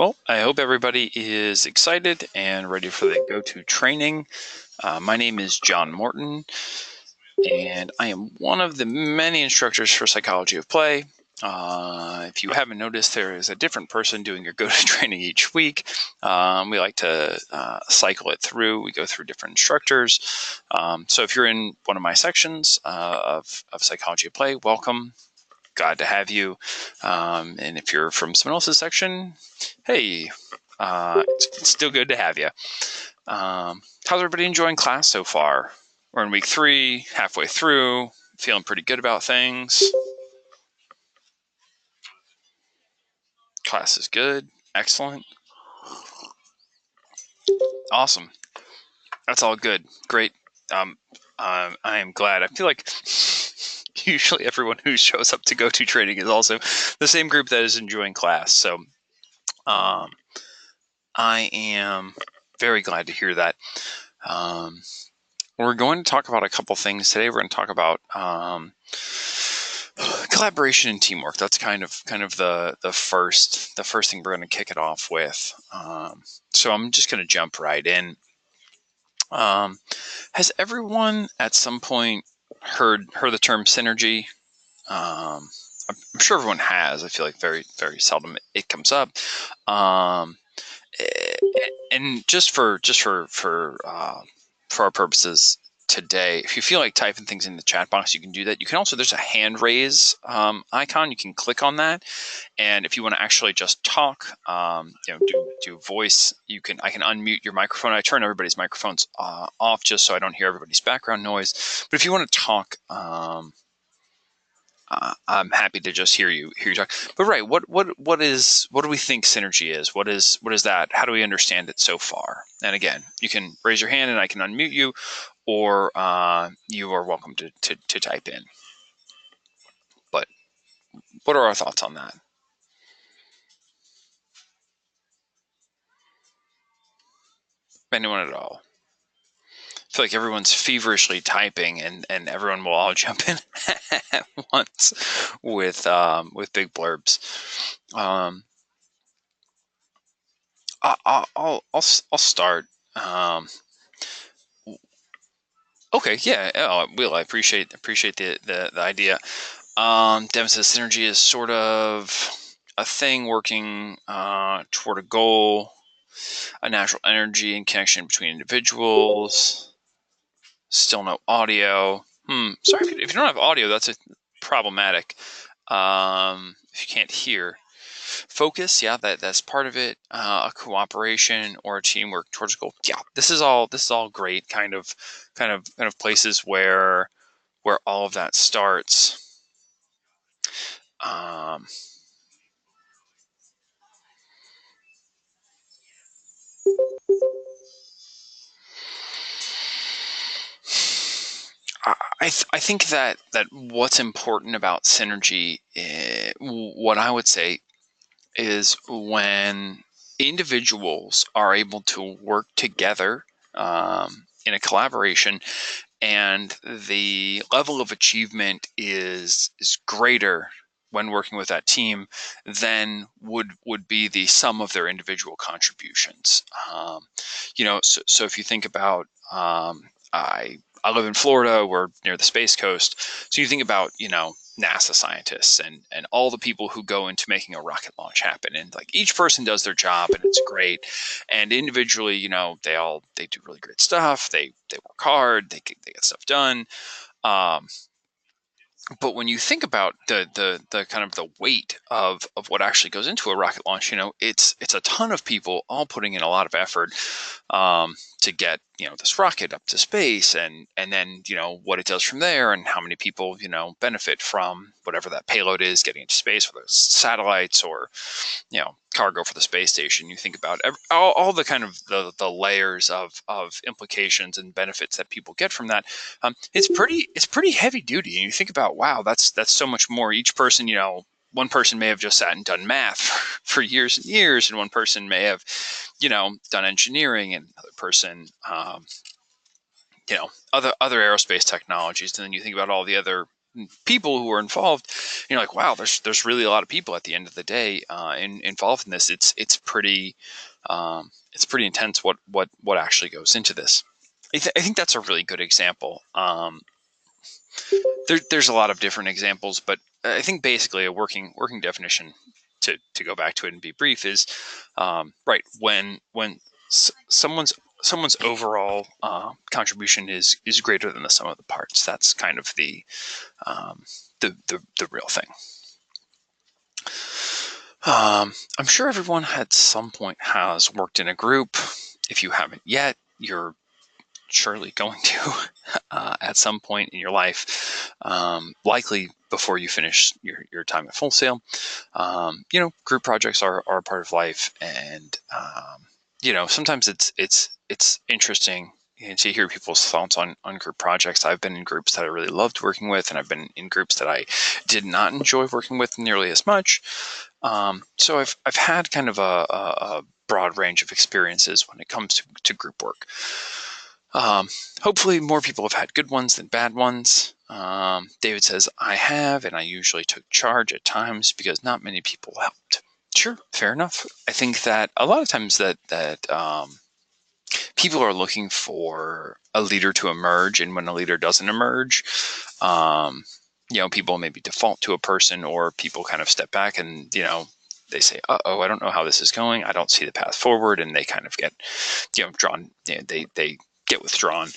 Well, I hope everybody is excited and ready for the go-to training. My name is John Morton, and I am one of the many instructors for Psychology of Play. If you haven't noticed, there is a different person doing your go-to training each week. We like to cycle it through. We go through different instructors. So if you're in one of my sections of Psychology of Play, welcome. Glad to have you. And if you're from someone else's section, hey, it's still good to have you. How's everybody enjoying class so far? We're in week 3, halfway through, feeling pretty good about things. Class is good. Excellent. Awesome. That's all good. Great. I am glad. I feel like usually everyone who shows up to go-to training is also the same group that is enjoying class. So I am very glad to hear that. We're going to talk about a couple things today. We're going to talk about collaboration and teamwork. That's kind of the first thing we're going to kick it off with. So I'm just going to jump right in. Has everyone at some point heard the term synergy? I'm sure everyone has. I feel like very seldom it comes up. And just for our purposes today, if you feel like typing things in the chat box, you can do that. You can also, there's a hand raise icon. You can click on that, and if you want to actually just talk, do voice, I can unmute your microphone. I turn everybody's microphones off just so I don't hear everybody's background noise. But if you want to talk, I'm happy to just hear you talk. But right, what do we think synergy is? What is that? How do we understand it so far? And again, you can raise your hand and I can unmute you, or you are welcome to type in. But what are our thoughts on that? Anyone at all? I feel like everyone's feverishly typing, and everyone will all jump in at once with big blurbs. I'll start. Okay, yeah. Will, I appreciate the idea. Devin says synergy is sort of a thing working toward a goal, a natural energy and connection between individuals. Still no audio. Sorry if you don't have audio, that's problematic. If you can't hear. Focus, yeah, that's part of it. A cooperation or a teamwork towards a goal. Yeah, this is all great kind of places where all of that starts. I think that what's important about synergy, what I would say, is when individuals are able to work together in a collaboration, and the level of achievement is greater when working with that team than would be the sum of their individual contributions. So if you think about, I live in Florida. We're near the Space Coast. So you think about, NASA scientists and all the people who go into making a rocket launch happen. And like each person does their job and it's great. And individually, they do really great stuff. They work hard. They get stuff done. But when you think about the kind of the weight of what actually goes into a rocket launch, it's a ton of people all putting in a lot of effort to get this rocket up to space, and then what it does from there, and how many people benefit from whatever that payload is getting into space, whether it's satellites or cargo for the space station. You think about all the kind of the layers of implications and benefits that people get from that. It's pretty heavy duty, and you think about, wow, that's so much more. Each person, one person may have just sat and done math for years and years, and one person may have done engineering, and another person other aerospace technologies. And then you think about all the other people who are involved, you're like, wow, there's really a lot of people at the end of the day involved in this. It's pretty intense what actually goes into this. I think that's a really good example. There's a lot of different examples, but I think basically a working definition, to go back to it and be brief, is right when someone's overall contribution is greater than the sum of the parts. That's kind of the real thing. I'm sure everyone at some point has worked in a group. If you haven't yet, you're surely going to at some point in your life, likely before you finish your time at Full Sail. Group projects are a part of life, and sometimes it's interesting to hear people's thoughts on group projects. I've been in groups that I really loved working with, and I've been in groups that I did not enjoy working with nearly as much. So I've had kind of a broad range of experiences when it comes to group work. Hopefully more people have had good ones than bad ones. David says, I have, and I usually took charge at times because not many people helped. Sure, fair enough. I think that a lot of times that people are looking for a leader to emerge, and when a leader doesn't emerge, people maybe default to a person, or people kind of step back and, they say, I don't know how this is going. I don't see the path forward. And they kind of get, drawn. They get withdrawn.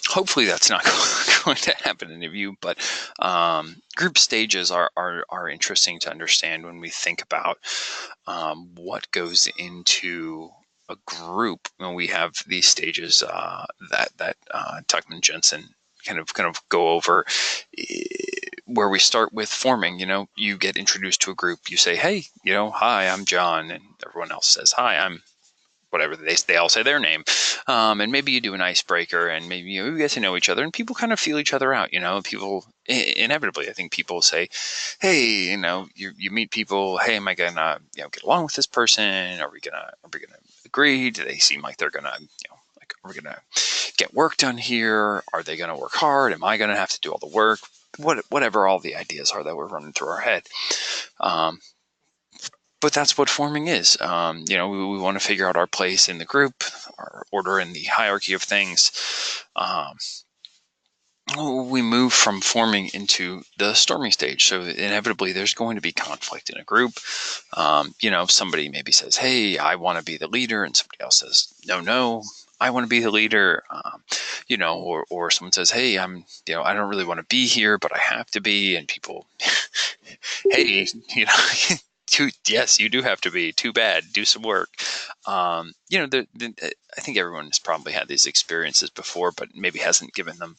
Hopefully that's not going to happen in a view, but group stages are interesting to understand when we think about what goes into a group. When we have these stages that Tuckman Jensen kind of go over, where we start with forming. You get introduced to a group. You say, hey, hi, I'm John, and everyone else says, hi, I'm whatever. They all say their name, and maybe you do an icebreaker, and maybe you get to know each other, and people kind of feel each other out. People inevitably, I think people say, hey, you meet people. Hey, am I gonna get along with this person? Are we gonna agree? Do they seem like they're gonna like, are we gonna get work done here? Are they gonna work hard? Am I gonna have to do all the work? Whatever all the ideas are that were running through our head. But that's what forming is. We want to figure out our place in the group, our order in the hierarchy of things. We move from forming into the storming stage. So inevitably there's going to be conflict in a group. Somebody maybe says, hey, I want to be the leader. And somebody else says, no, I want to be the leader. Or someone says, hey, I don't really want to be here, but I have to be. And people, hey, yes, you do have to be. Too bad. Do some work. I think everyone has probably had these experiences before, but maybe hasn't given them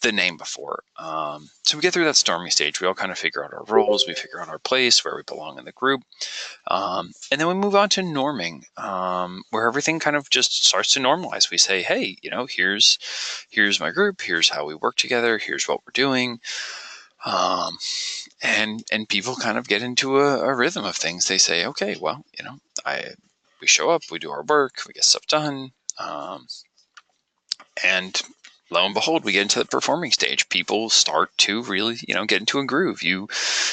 the name before. So we get through that storming stage. We all kind of figure out our roles. We figure out our place, where we belong in the group. And then we move on to norming, where everything kind of just starts to normalize. We say, hey, here's my group. Here's how we work together. Here's what we're doing. And people kind of get into a rhythm of things. They say, okay, well, we show up, we do our work, we get stuff done. And lo and behold, we get into the performing stage. People start to really, get into a groove. You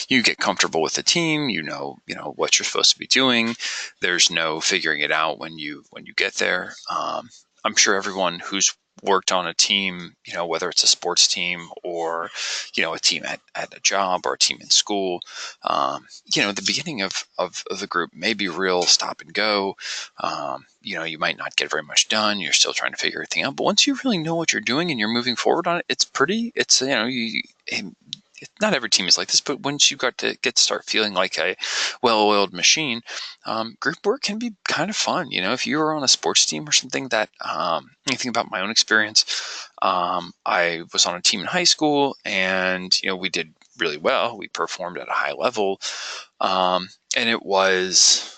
get comfortable with the team. You know what you're supposed to be doing. There's no figuring it out when you get there. I'm sure everyone who's worked on a team, whether it's a sports team or, a team at a job or a team in school, the beginning of the group may be real stop and go. You might not get very much done. You're still trying to figure everything out. But once you really know what you're doing and you're moving forward on it, not every team is like this, but once you get to start feeling like a well-oiled machine, group work can be kind of fun. If you were on a sports team or something that, anything about my own experience, I was on a team in high school, and, we did really well. We performed at a high level. And it was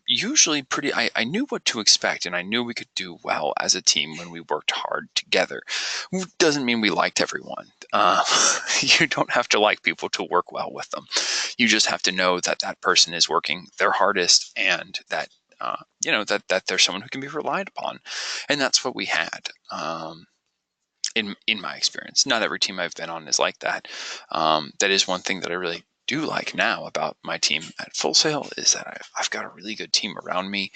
usually pretty, I knew what to expect, and I knew we could do well as a team when we worked hard together. Doesn't mean we liked everyone. You don't have to like people to work well with them. You just have to know that that person is working their hardest, and that, that they're someone who can be relied upon. And that's what we had. in my experience. Not every team I've been on is like that. That is one thing that I really do like now about my team at Full Sail, is that I've got a really good team around me.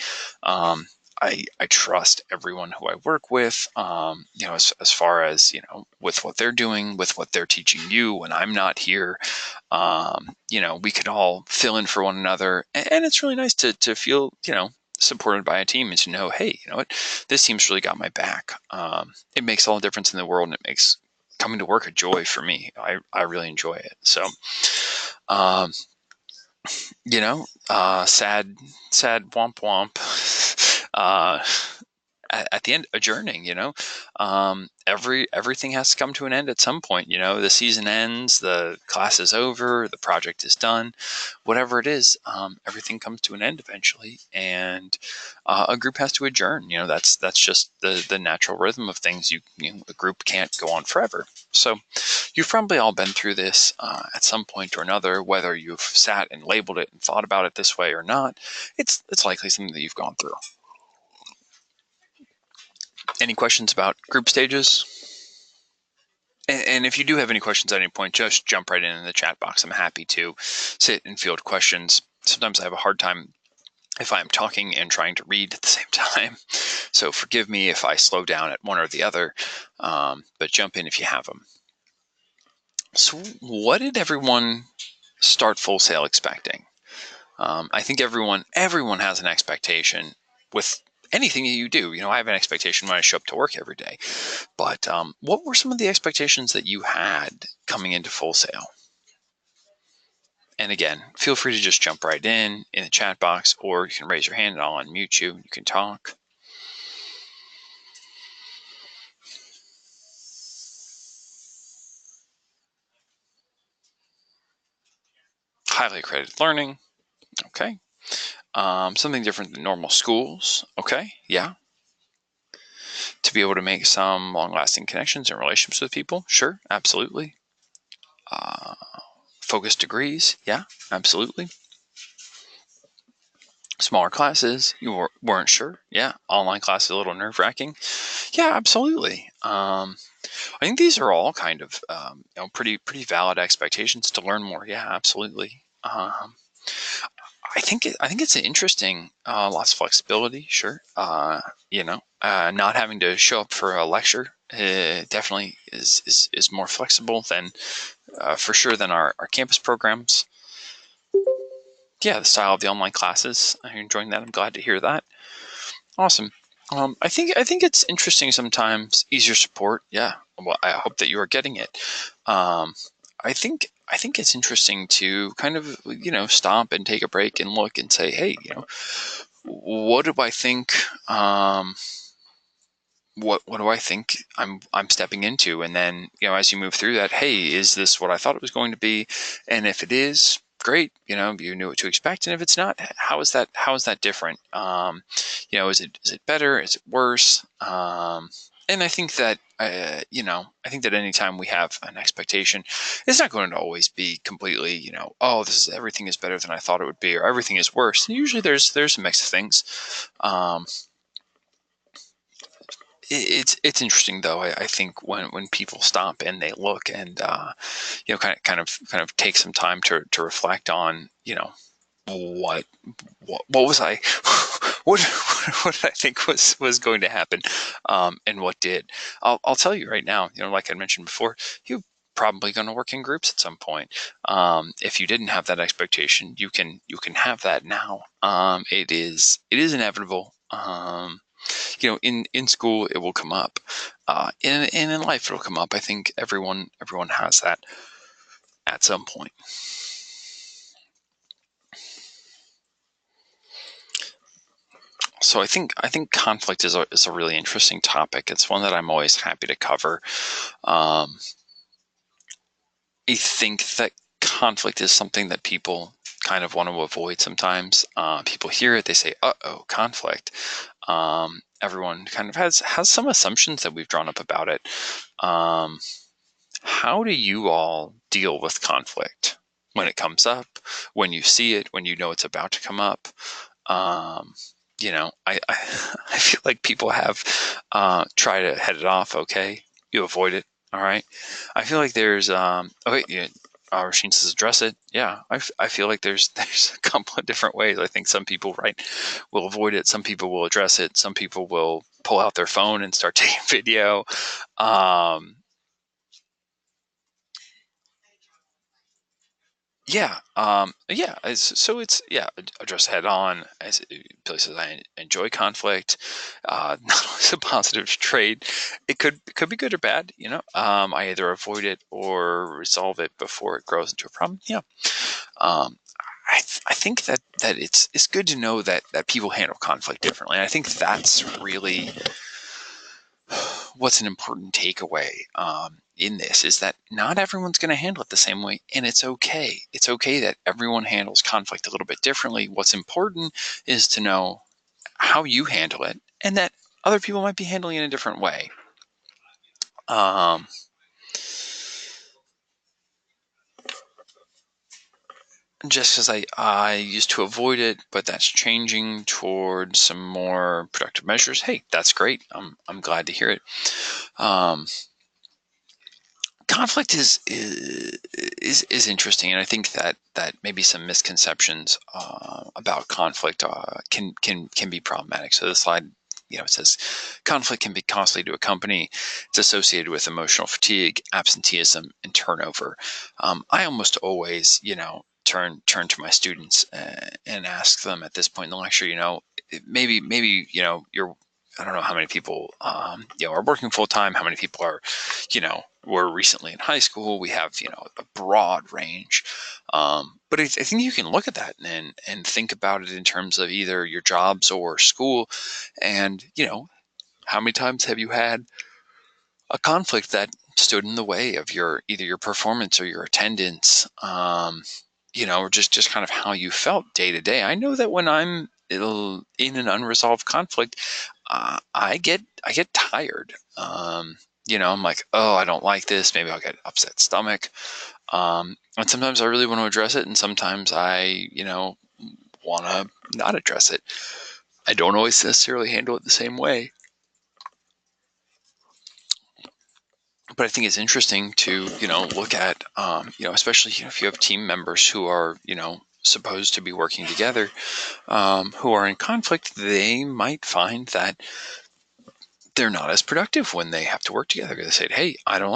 I trust everyone who I work with, as far as, with what they're doing, with what they're teaching you when I'm not here. We could all fill in for one another, and it's really nice to feel, supported by a team, and to know, hey, you know what, this team's really got my back. It makes all the difference in the world, and it makes coming to work a joy for me. I really enjoy it. So, sad womp womp. At the end, adjourning, everything has to come to an end at some point. The season ends, the class is over, the project is done, whatever it is, everything comes to an end eventually, and a group has to adjourn. That's just the natural rhythm of things. A group can't go on forever. So you've probably all been through this at some point or another, whether you've sat and labeled it and thought about it this way or not. It's likely something that you've gone through. Any questions about group stages? And if you do have any questions at any point, just jump right in the chat box. I'm happy to sit and field questions. Sometimes I have a hard time if I'm talking and trying to read at the same time. So forgive me if I slow down at one or the other, but jump in if you have them. So what did everyone start Full Sail expecting? I think everyone has an expectation with anything that you do. I have an expectation when I show up to work every day. But what were some of the expectations that you had coming into Full Sail? And again, feel free to just jump right in the chat box, or you can raise your hand and I'll unmute you. You can talk. Highly accredited learning. Okay. Something different than normal schools. Okay. Yeah. To be able to make some long-lasting connections and relationships with people. Sure. Absolutely. Focused degrees. Yeah. Absolutely. Smaller classes. You weren't sure. Yeah. Online classes a little nerve-wracking. Yeah. Absolutely. I think these are all kind of pretty valid expectations to learn more. Yeah, absolutely. I think it's interesting. Lots of flexibility, sure. Not having to show up for a lecture definitely is more flexible than for sure than our campus programs. Yeah, the style of the online classes. I'm enjoying that. I'm glad to hear that. Awesome. I think it's interesting sometimes. Easier support. Yeah. Well, I hope that you are getting it. I think it's interesting to kind of stop and take a break and look and say, hey, what do I think? What do I think I'm stepping into? And then as you move through that, hey, is this what I thought it was going to be? And if it is, great, you knew what to expect. And if it's not, how is that different? Is it better? Is it worse? And I think that I think that anytime we have an expectation, it's not going to always be completely, oh, everything is better than I thought it would be, or everything is worse. Usually there's a mix of things. It's interesting though. I think when people stop and they look and kind of take some time to reflect on what was I what did I think was going to happen, and what did. I'll tell you right now, like I mentioned before, you're probably going to work in groups at some point. If you didn't have that expectation, you can have that now. It is inevitable. In school it will come up, in life it'll come up. I think everyone has that at some point. So I think conflict is a really interesting topic. It's one that I'm always happy to cover. I think that conflict is something that people kind of want to avoid sometimes. People hear it, they say, "Uh-oh, conflict." Everyone kind of has some assumptions that we've drawn up about it. How do you all deal with conflict when it comes up, when you see it, when you know it's about to come up? I feel like people have tried to head it off okay. you avoid it. All right. I feel like there's okay, yeah, Rasheen says address it. Yeah, I feel like there's a couple of different ways. I think some people, right, will avoid it. Some people will address it. Some people will pull out their phone and start taking video. Um, so it's address head on. As places I enjoy conflict, not always a positive trait. It could be good or bad. I either avoid it or resolve it before it grows into a problem. Yeah. Um, I think that it's good to know that people handle conflict differently. And I think that's really what's an important takeaway in this is that not everyone's going to handle it the same way, and it's okay. It's okay that everyone handles conflict a little bit differently. What's important is to know how you handle it, and that other people might be handling it in a different way. Um, just as I used to avoid it, but that's changing towards some more productive measures. Hey, that's great. I'm glad to hear it. Um, Conflict is interesting, and I think that maybe some misconceptions about conflict can be problematic. So the slide, it says conflict can be costly to a company. It's associated with emotional fatigue, absenteeism, and turnover. I almost always, turn to my students and ask them at this point in the lecture, maybe you're I don't know how many people are working full time, how many people are we're recently in high school. We have a broad range, but I think you can look at that and think about it in terms of either your jobs or school, and how many times have you had a conflict that stood in the way of either your performance or your attendance, or just kind of how you felt day to day. I know that when I'm in an unresolved conflict, I get tired. I'm like, oh, I don't like this. Maybe I'll get upset stomach. And sometimes I really want to address it, and sometimes I, want to not address it. I don't always necessarily handle it the same way. But I think it's interesting to, look at, especially if you have team members who are, supposed to be working together, who are in conflict, they might find that they're not as productive when they have to work together. They say, "Hey, I don't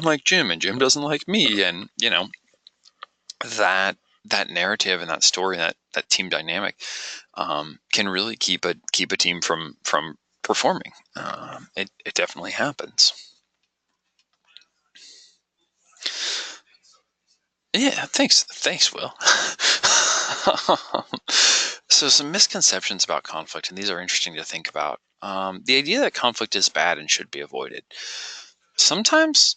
like Jim, and Jim doesn't like me," and that narrative and that story, that team dynamic, can really keep a team from performing. It definitely happens. Yeah, thanks, Will. So some misconceptions about conflict, and these are interesting to think about. The idea that conflict is bad and should be avoided. Sometimes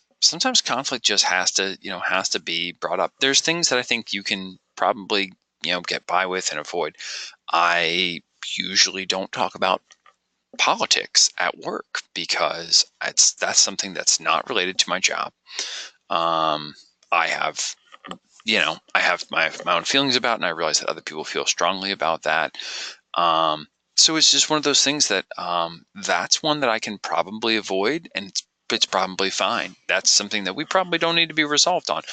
conflict just has to be brought up. There's things that I think you can probably get by with and avoid. I usually don't talk about politics at work because that's something that's not related to my job. Um, I have I have my own feelings about it, and I realize that other people feel strongly about that. So it's just one of those things that that's one that I can probably avoid, and it's probably fine. That's something that we probably don't need to be resolved on.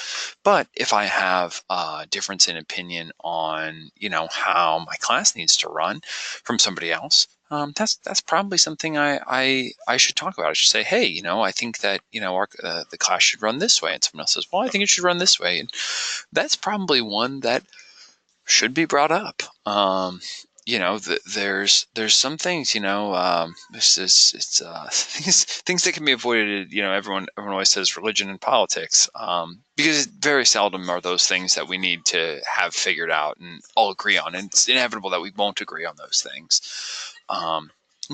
But if I have a difference in opinion on, how my class needs to run from somebody else, that's probably something I should talk about. I should say, hey, I think that the class should run this way, and someone else says, well, I think it should run this way, and that's probably one that should be brought up. There's some things, it's things that can be avoided. Everyone always says religion and politics, because very seldom are those things that we need to have figured out and all agree on. And it's inevitable that we won't agree on those things.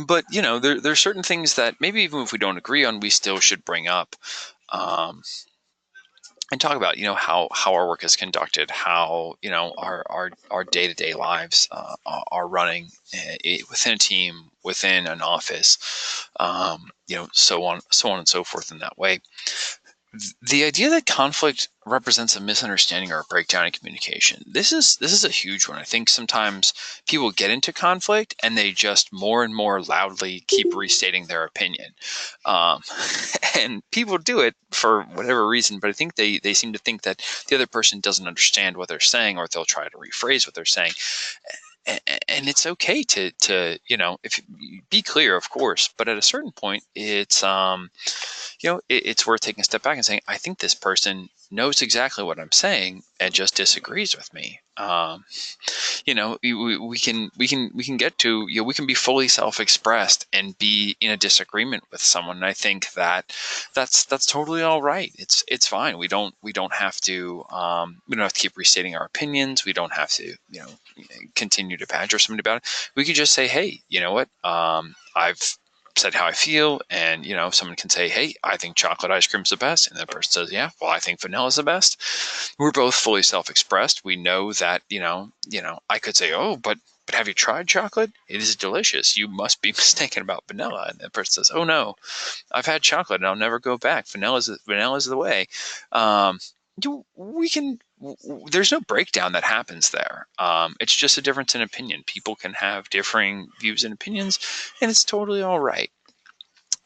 But there's certain things that maybe even if we don't agree on, we still should bring up. And talk about how our work is conducted, how our day-to-day lives are running within a team, within an office, so on and so forth in that way. The idea that conflict represents a misunderstanding or a breakdown in communication. This is a huge one. I think sometimes people get into conflict and they just more and more loudly keep restating their opinion, um, and people do it for whatever reason. But I think they seem to think that the other person doesn't understand what they're saying, or they'll try to rephrase what they're saying. And it's okay to if be clear, of course, but at a certain point, it's worth taking a step back and saying, I think this person knows exactly what I'm saying and just disagrees with me. We can get to, we can be fully self-expressed and be in a disagreement with someone. And I think that that's totally all right. It's fine. We don't have to keep restating our opinions. We don't have to continue to badger somebody about it. We could just say, hey, you know what? I've said how I feel, and someone can say, hey, I think chocolate ice cream's the best, and the person says, yeah, well, I think vanilla's the best. We're both fully self-expressed. We know that I could say, oh, but have you tried chocolate? It is delicious. You must be mistaken about vanilla. And the person says, oh no, I've had chocolate and I'll never go back. Vanilla's the way. um, we can There's no breakdown that happens there. It's just a difference in opinion. People can have differing views and opinions, and it's totally all right.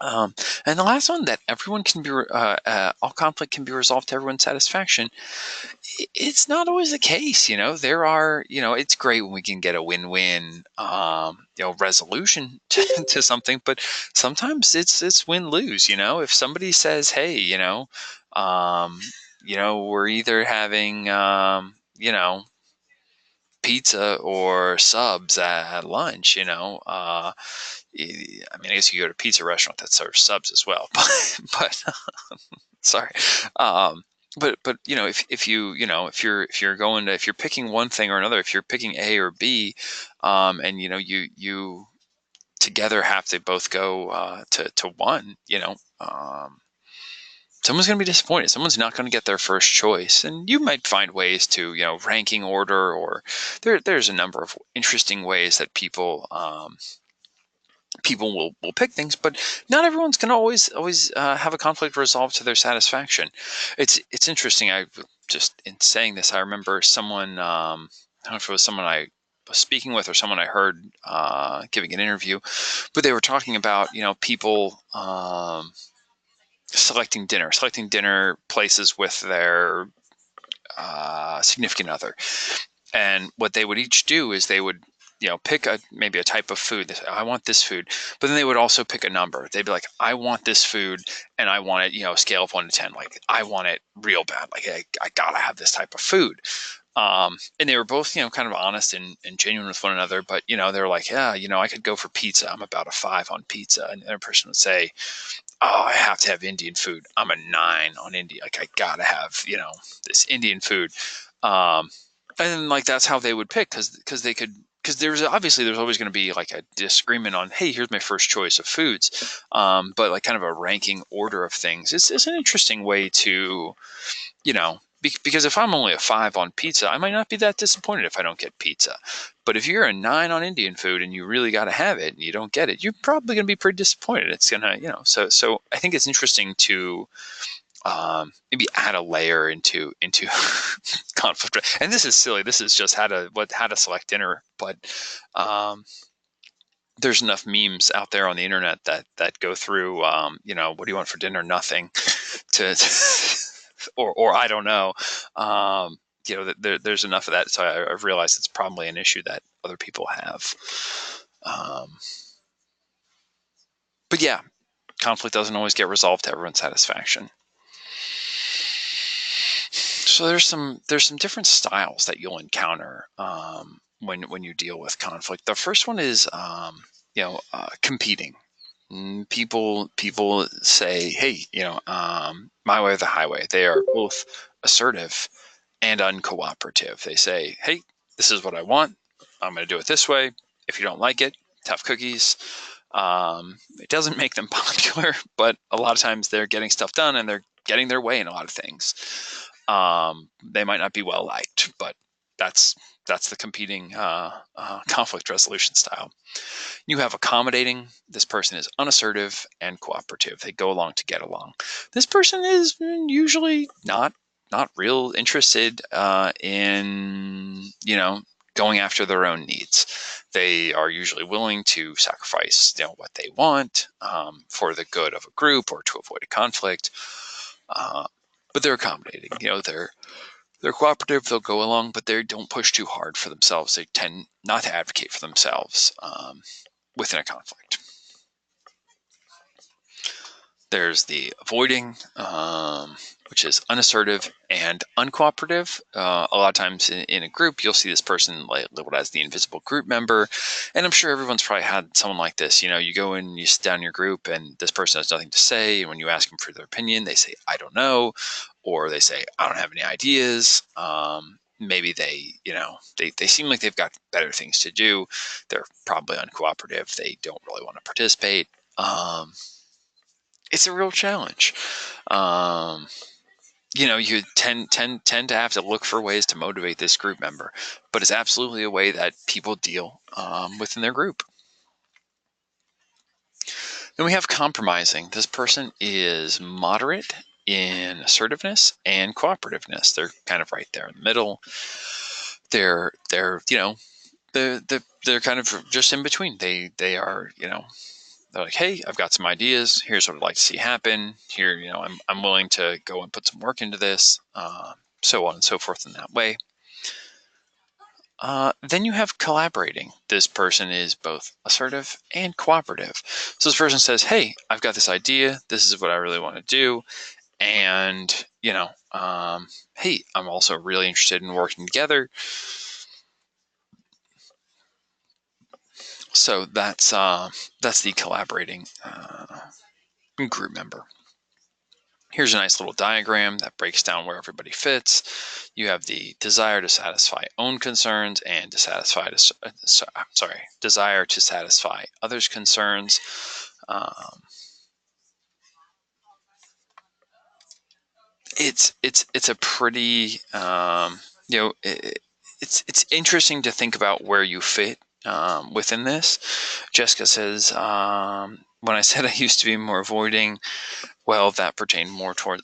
um, and the last one, that everyone can be all conflict can be resolved to everyone's satisfaction. It's not always the case. There are, it's great when we can get a win-win resolution to something, but sometimes it's win-lose. If somebody says, hey, um, we're either having pizza or subs at lunch. I mean, I guess you go to a pizza restaurant that serves subs as well, but sorry. Um, but if you're picking one thing or another, if you're picking A or B, and you together have to both go to one, someone's going to be disappointed. Someone's not going to get their first choice, and you might find ways to ranking order, or there's a number of interesting ways that people will pick things, but not everyone's going to always have a conflict resolved to their satisfaction. It's interesting. I just, in saying this, I remember someone. I don't know if it was someone I was speaking with or someone I heard giving an interview, but they were talking about people selecting dinner places with their significant other. And what they would each do is they would, pick maybe a type of food. They say, I want this food. But then they would also pick a number. They'd be like, I want this food, and I want it, scale of 1 to 10. Like, I want it real bad. Like, I gotta have this type of food. And they were both, kind of honest and genuine with one another. But, they were like, yeah, I could go for pizza. I'm about a 5 on pizza. And the other person would say, oh, I have to have Indian food. I'm a 9 on India. Like, I gotta have, this Indian food. Um, and like, that's how they would pick, because there's always going to be like a disagreement on, hey, here's my first choice of foods. But like, kind of a ranking order of things. It's an interesting way to, because if I'm only a 5 on pizza, I might not be that disappointed if I don't get pizza. But if you're a 9 on Indian food and you really got to have it and you don't get it, you're probably going to be pretty disappointed. It's going to, so I think it's interesting to maybe add a layer into conflict. And this is silly. This is just how to select dinner. But there's enough memes out there on the internet that go through, what do you want for dinner? Nothing. To or I don't know. There's enough of that. So I've realized it's probably an issue that other people have. Um, but yeah, conflict doesn't always get resolved to everyone's satisfaction. So there's some different styles that you'll encounter when you deal with conflict. The first one is competing. People say, hey, my way or the highway. They are both assertive and uncooperative. They say, hey, this is what I want. I'm going to do it this way. If you don't like it, tough cookies. It doesn't make them popular, but a lot of times they're getting stuff done and they're getting their way in a lot of things. They might not be well liked, but that's the competing conflict resolution style. You have accommodating. This person is unassertive and cooperative. They go along to get along. This person is usually not real interested in going after their own needs. They are usually willing to sacrifice what they want for the good of a group or to avoid a conflict. But they're accommodating. They're cooperative. They'll go along, but they don't push too hard for themselves. They tend not to advocate for themselves within a conflict. There's the avoiding, which is unassertive and uncooperative. A lot of times in a group, you'll see this person labeled as the invisible group member. And I'm sure everyone's probably had someone like this. You go in, you sit down in your group, and this person has nothing to say. And when you ask them for their opinion, they say, I don't know. Or they say, I don't have any ideas. Maybe they seem like they've got better things to do. They're probably uncooperative. They don't really want to participate. It's a real challenge. You tend to have to look for ways to motivate this group member, but it's absolutely a way that people deal within their group. Then we have compromising. This person is moderate in assertiveness and cooperativeness. They're kind of right there in the middle. They're kind of just in between. They are they're like, hey, I've got some ideas. Here's what I'd like to see happen. Here, I'm willing to go and put some work into this, so on and so forth in that way. Then you have collaborating. This person is both assertive and cooperative. So this person says, hey, I've got this idea. This is what I really want to do. And, hey, I'm also really interested in working together. So that's the collaborating group member. Here's a nice little diagram that breaks down where everybody fits. You have the desire to satisfy own concerns and desire to satisfy others' concerns. It's a pretty it's interesting to think about where you fit within this. Jessica says, when I said I used to be more avoiding, well, that pertained more towards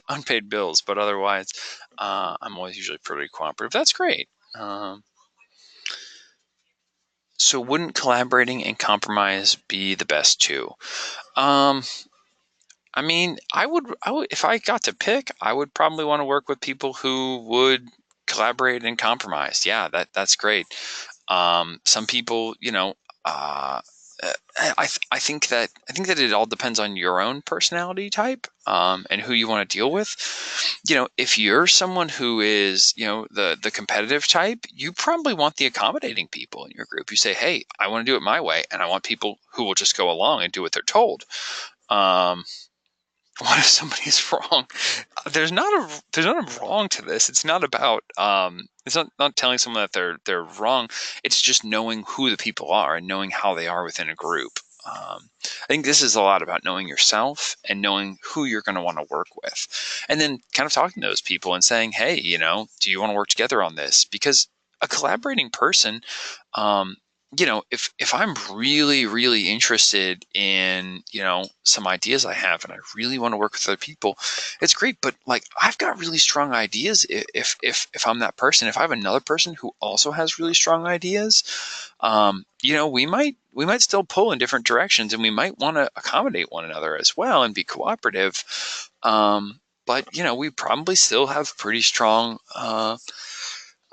unpaid bills, but otherwise, I'm always usually pretty cooperative. That's great. So wouldn't collaborating and compromise be the best too? I would, if I got to pick, I would probably want to work with people who would collaborate and compromise. Yeah, that's great. Some people, I think that it all depends on your own personality type and who you want to deal with. If you're someone who is the competitive type, you probably want the accommodating people in your group. You say, hey, I want to do it my way, and I want people who will just go along and do what they're told. What if somebody's wrong? There's not a wrong to this. It's not about it's not telling someone that they're wrong. It's just knowing who the people are and knowing how they are within a group. I think this is a lot about knowing yourself and knowing who you're going to want to work with, and then kind of talking to those people and saying, hey, do you want to work together on this? Because a collaborating person, if I'm really, really interested in, some ideas I have and I really want to work with other people, it's great. But I've got really strong ideas. If I'm that person, if I have another person who also has really strong ideas, we might still pull in different directions, and we might want to accommodate one another as well and be cooperative. But we probably still have pretty strong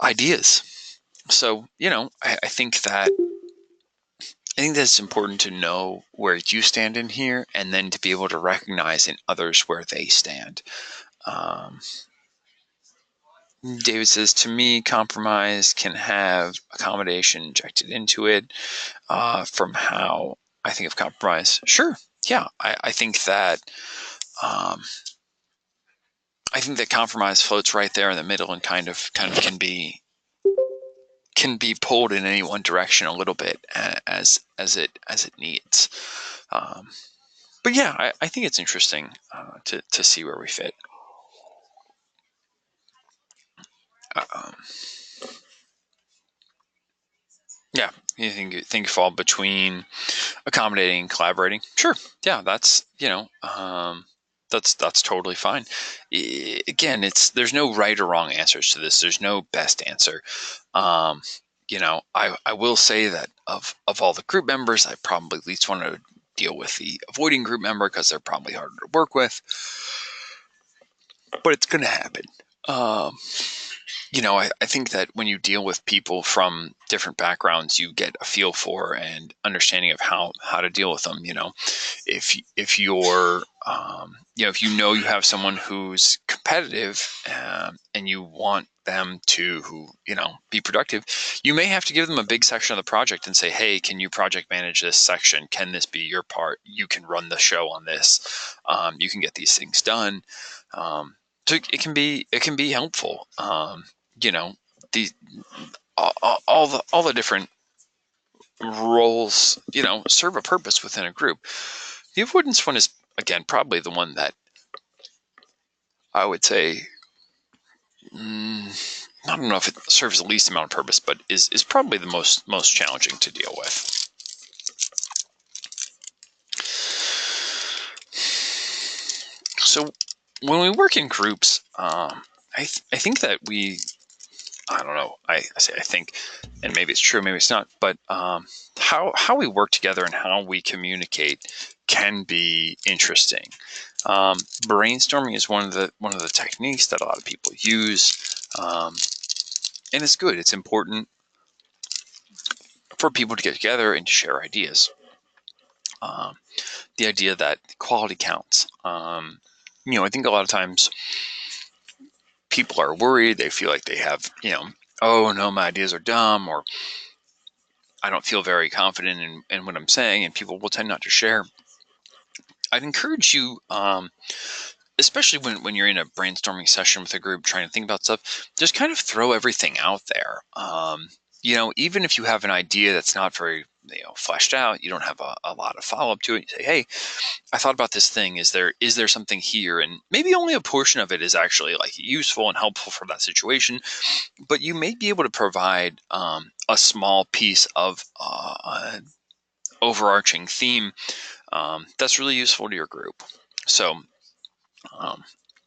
ideas. So, I think that it's important to know where you stand in here, and then to be able to recognize in others where they stand. David says, to me, compromise can have accommodation injected into it. From how I think of compromise, sure, yeah, I think that compromise floats right there in the middle and kind of can be pulled in any one direction a little bit as it needs. But yeah, I think it's interesting to see where we fit. Yeah. You think you fall between accommodating and collaborating? Sure. Yeah, that's totally fine. Again, there's no right or wrong answers to this. There's no best answer. Um, I will say that of all the group members, I probably least want to deal with the avoiding group member because they're probably harder to work with. But it's going to happen. Um, I think that when you deal with people from different backgrounds, you get a feel for and understanding of how to deal with them. If you're if you have someone who's competitive, and you want them to be productive, you may have to give them a big section of the project and say, hey, can you project manage this section? Can this be your part? You can run the show on this. You can get these things done. So it can be helpful. You know the all the different roles serve a purpose within a group. The avoidance one is, again, probably the one that I would say, I don't know if it serves the least amount of purpose, but is probably the most challenging to deal with. So when we work in groups, I think that I don't know. I say I think, and maybe it's true, maybe it's not. But how we work together and how we communicate can be interesting. Brainstorming is one of the techniques that a lot of people use, and it's good. It's important for people to get together and to share ideas. The idea that quality counts. I think a lot of times people are worried. They feel like they have, oh no, my ideas are dumb, or I don't feel very confident in what I'm saying, and people will tend not to share. I'd encourage you, especially when you're in a brainstorming session with a group trying to think about stuff, just kind of throw everything out there. Even if you have an idea that's not very fleshed out, you don't have a lot of follow up to it. You say, hey, I thought about this thing. Is there something here? And maybe only a portion of it is actually like useful and helpful for that situation, but you may be able to provide a small piece of an overarching theme that's really useful to your group. So I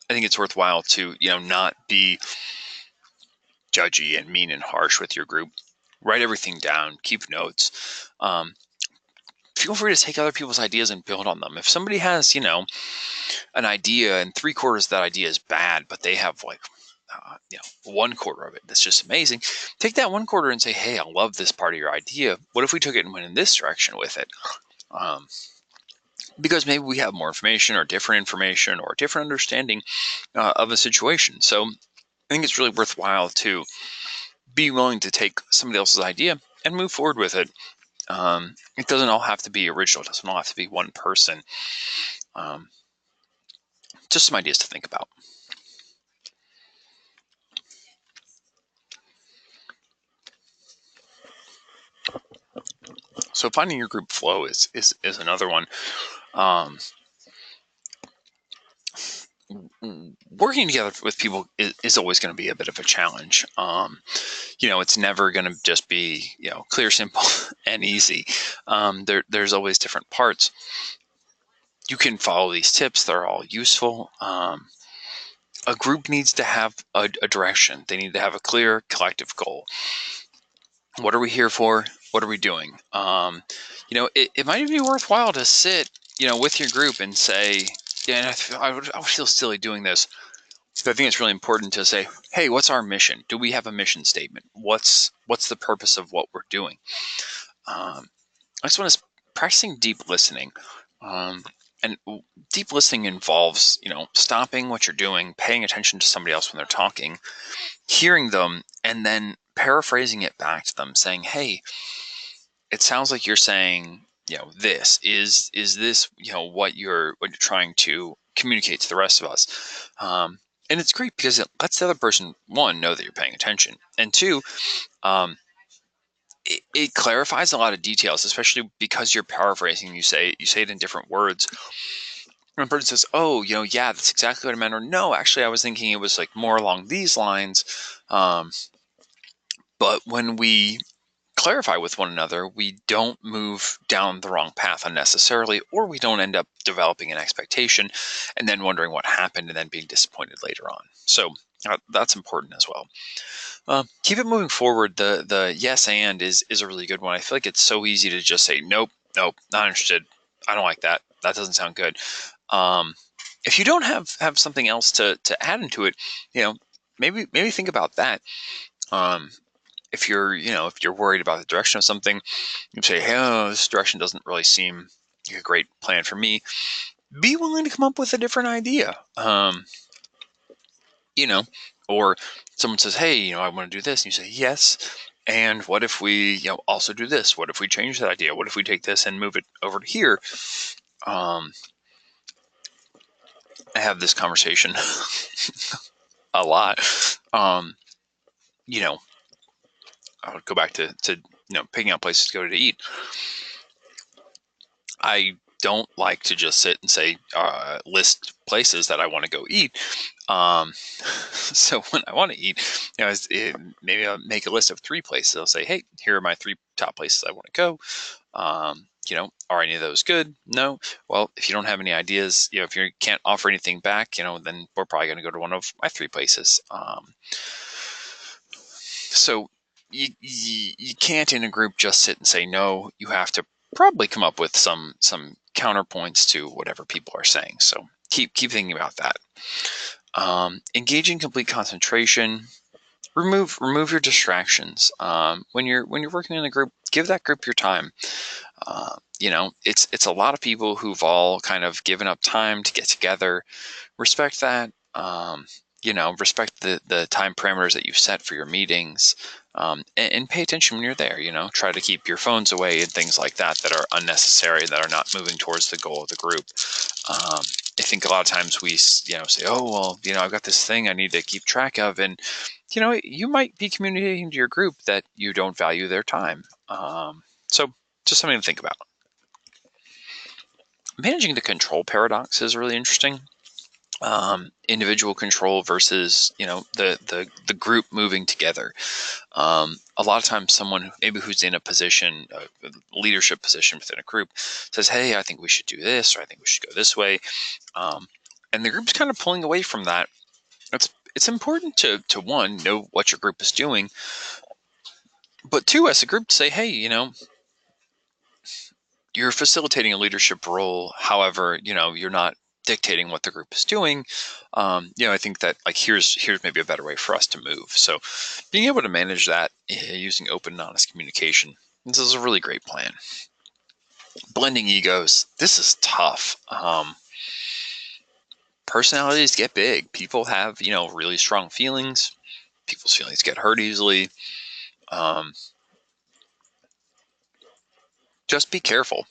think it's worthwhile to not be judgy and mean and harsh with your group. Write everything down. Keep notes. Feel free to take other people's ideas and build on them. If somebody has an idea and 3/4 of that idea is bad, but they have like 1/4 of it that's just amazing, take that 1/4 and say, hey, I love this part of your idea. What if we took it and went in this direction with it? Because maybe we have more information or different understanding of a situation. So I think it's really worthwhile to be willing to take somebody else's idea and move forward with it. It doesn't all have to be original. It doesn't all have to be one person. Just some ideas to think about. So finding your group flow is another one. Working together with people is always going to be a bit of a challenge. It's never going to just be clear, simple, and easy. There's always different parts. You can follow these tips; they're all useful. A group needs to have a direction. They need to have a clear collective goal. What are we here for? What are we doing? It might be worthwhile to sit, with your group and say, yeah, I would feel silly doing this. So I think it's really important to say, hey, what's our mission? Do we have a mission statement? What's the purpose of what we're doing? Next one is practicing deep listening. And deep listening involves, stopping what you're doing, paying attention to somebody else when they're talking, hearing them, and then paraphrasing it back to them, saying, hey, it sounds like you're saying, this is this, what you're trying to communicate to the rest of us. And it's great because it lets the other person, one, know that you're paying attention, and two, it clarifies a lot of details, especially because you're paraphrasing. You say it in different words. When a person says, oh, yeah, that's exactly what I meant, or no, actually, I was thinking it was like more along these lines. But when we clarify with one another, we don't move down the wrong path unnecessarily, or we don't end up developing an expectation and then wondering what happened and then being disappointed later on. So that's important as well. Keep it moving forward. The yes and is a really good one. I feel like it's so easy to just say nope, not interested. I don't like that. That doesn't sound good. If you don't have something else to add into it, maybe think about that. If you're worried about the direction of something, you say, hey, this direction doesn't really seem like a great plan for me. Be willing to come up with a different idea. Or someone says, hey, I want to do this. And you say, yes. And what if we, also do this? What if we change that idea? What if we take this and move it over to here? I have this conversation a lot. I would go back to picking out places to go to eat. I don't like to just sit and say, list places that I want to go eat. So when I want to eat, maybe I'll make a list of 3 places. I'll say, hey, here are my 3 top places I want to go. Are any of those good? No. Well, if you don't have any ideas, if you can't offer anything back, then we're probably going to go to one of my 3 places. So you can't in a group just sit and say no. You have to probably come up with some counterpoints to whatever people are saying. So keep thinking about that. Engaging complete concentration. Remove your distractions. When you're working in a group, give that group your time. It's a lot of people who've all kind of given up time to get together. Respect that. Respect the time parameters that you've set for your meetings, and pay attention when you're there. Try to keep your phones away and things like that are unnecessary, that are not moving towards the goal of the group. I think a lot of times we, say, oh, well, I've got this thing I need to keep track of. And, you might be communicating to your group that you don't value their time. So just something to think about. Managing the control paradox is really interesting. Individual control versus, the group moving together. A lot of times someone maybe who's in a position, a leadership position within a group, says, hey, I think we should do this, or I think we should go this way. And the group's kind of pulling away from that. It's important to one, know what your group is doing, but 2, as a group, to say, hey, you're facilitating a leadership role. However, you're not dictating what the group is doing. I think that here's maybe a better way for us to move. So being able to manage that using open and honest communication, this is a really great plan. Blending egos, this is tough. Personalities get big. People have, really strong feelings. People's feelings get hurt easily. Just be careful.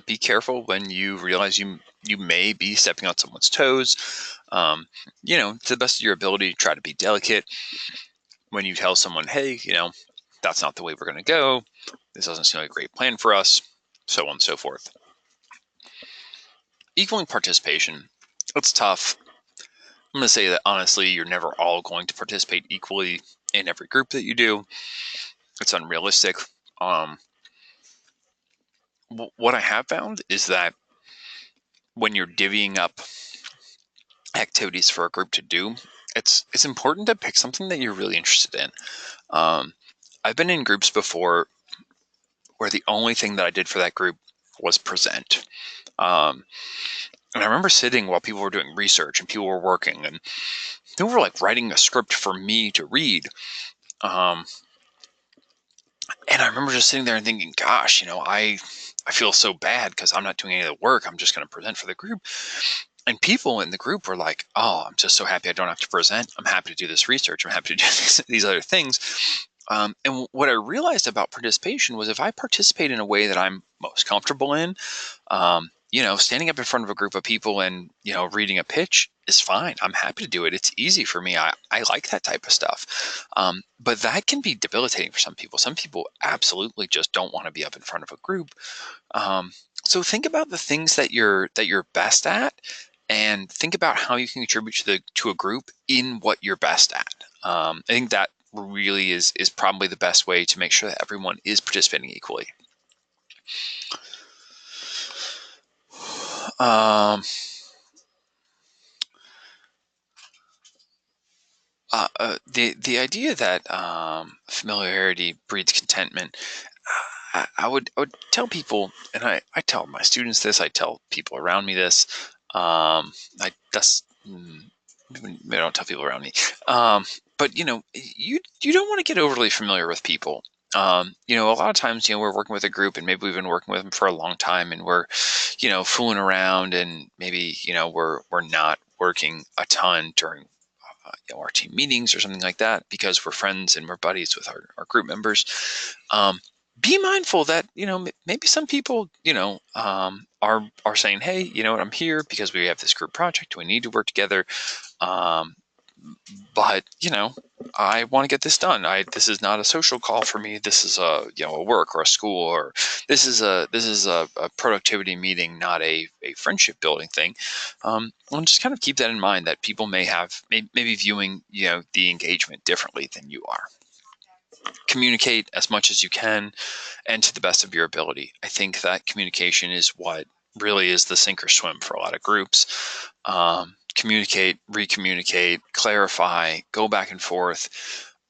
Be careful when you realize you may be stepping on someone's toes. To the best of your ability, try to be delicate. When you tell someone, hey, that's not the way we're going to go. This doesn't seem like a great plan for us. So on and so forth. Equaling participation. It's tough. I'm going to say that honestly, you're never all going to participate equally in every group that you do. It's unrealistic. What I have found is that when you're divvying up activities for a group to do, it's important to pick something that you're really interested in. I've been in groups before where the only thing that I did for that group was present. And I remember sitting while people were doing research and people were working, and they were writing a script for me to read. And I remember just sitting there and thinking, gosh, I feel so bad because I'm not doing any of the work. I'm just going to present for the group. And people in the group were like, oh, I'm just so happy I don't have to present. I'm happy to do this research. I'm happy to do these other things. And what I realized about participation was if I participate in a way that I'm most comfortable in, standing up in front of a group of people and, reading a pitch is fine. I'm happy to do it. It's easy for me. I like that type of stuff. But that can be debilitating for some people. Some people absolutely just don't want to be up in front of a group. So think about the things that you're best at, and think about how you can contribute to a group in what you're best at. I think that really is probably the best way to make sure that everyone is participating equally. The idea that familiarity breeds contentment, I would tell people, and I tell my students this, I tell people around me this. Maybe I don't tell people around me, but you don't want to get overly familiar with people. A lot of times, we're working with a group, and maybe we've been working with them for a long time, and we're, fooling around, and maybe we're not working a ton during our team meetings or something like that because we're friends and we're buddies with our group members. Be mindful that maybe some people are saying, hey, I'm here because we have this group project, we need to work together, but I want to get this done. This is not a social call for me. This is a work or a school, or this is a productivity meeting, not a friendship building thing. And just kind of keep that in mind, that people may have maybe viewing the engagement differently than you are. Communicate as much as you can and to the best of your ability. I think that communication is what really is the sink or swim for a lot of groups. Communicate, recommunicate, clarify, go back and forth.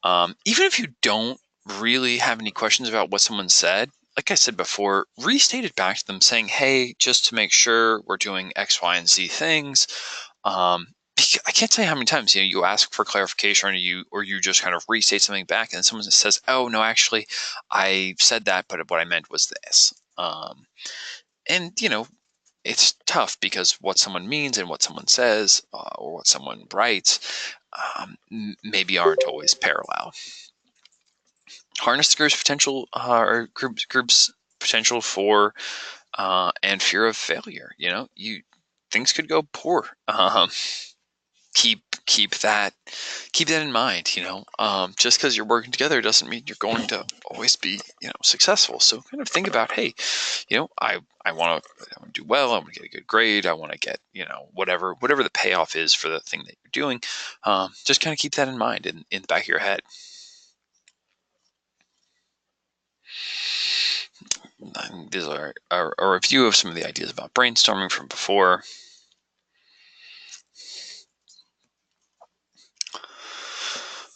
Even if you don't really have any questions about what someone said, like I said before, restate it back to them saying, hey, just to make sure we're doing X, Y, and Z things. I can't tell you how many times you ask for clarification, or you just kind of restate something back, and someone says, "Oh no, actually, I said that, but what I meant was this." And it's tough because what someone means and what someone says or what someone writes maybe aren't always parallel. Harness the group's potential or group's potential for and fear of failure. Things could go poor. Keep that in mind. Just because you're working together doesn't mean you're going to always be successful. So kind of think about, hey, I want to do well. I want to get a good grade. I want to get whatever the payoff is for the thing that you're doing. Just kind of keep that in mind in the back of your head. These are a review of some of the ideas about brainstorming from before.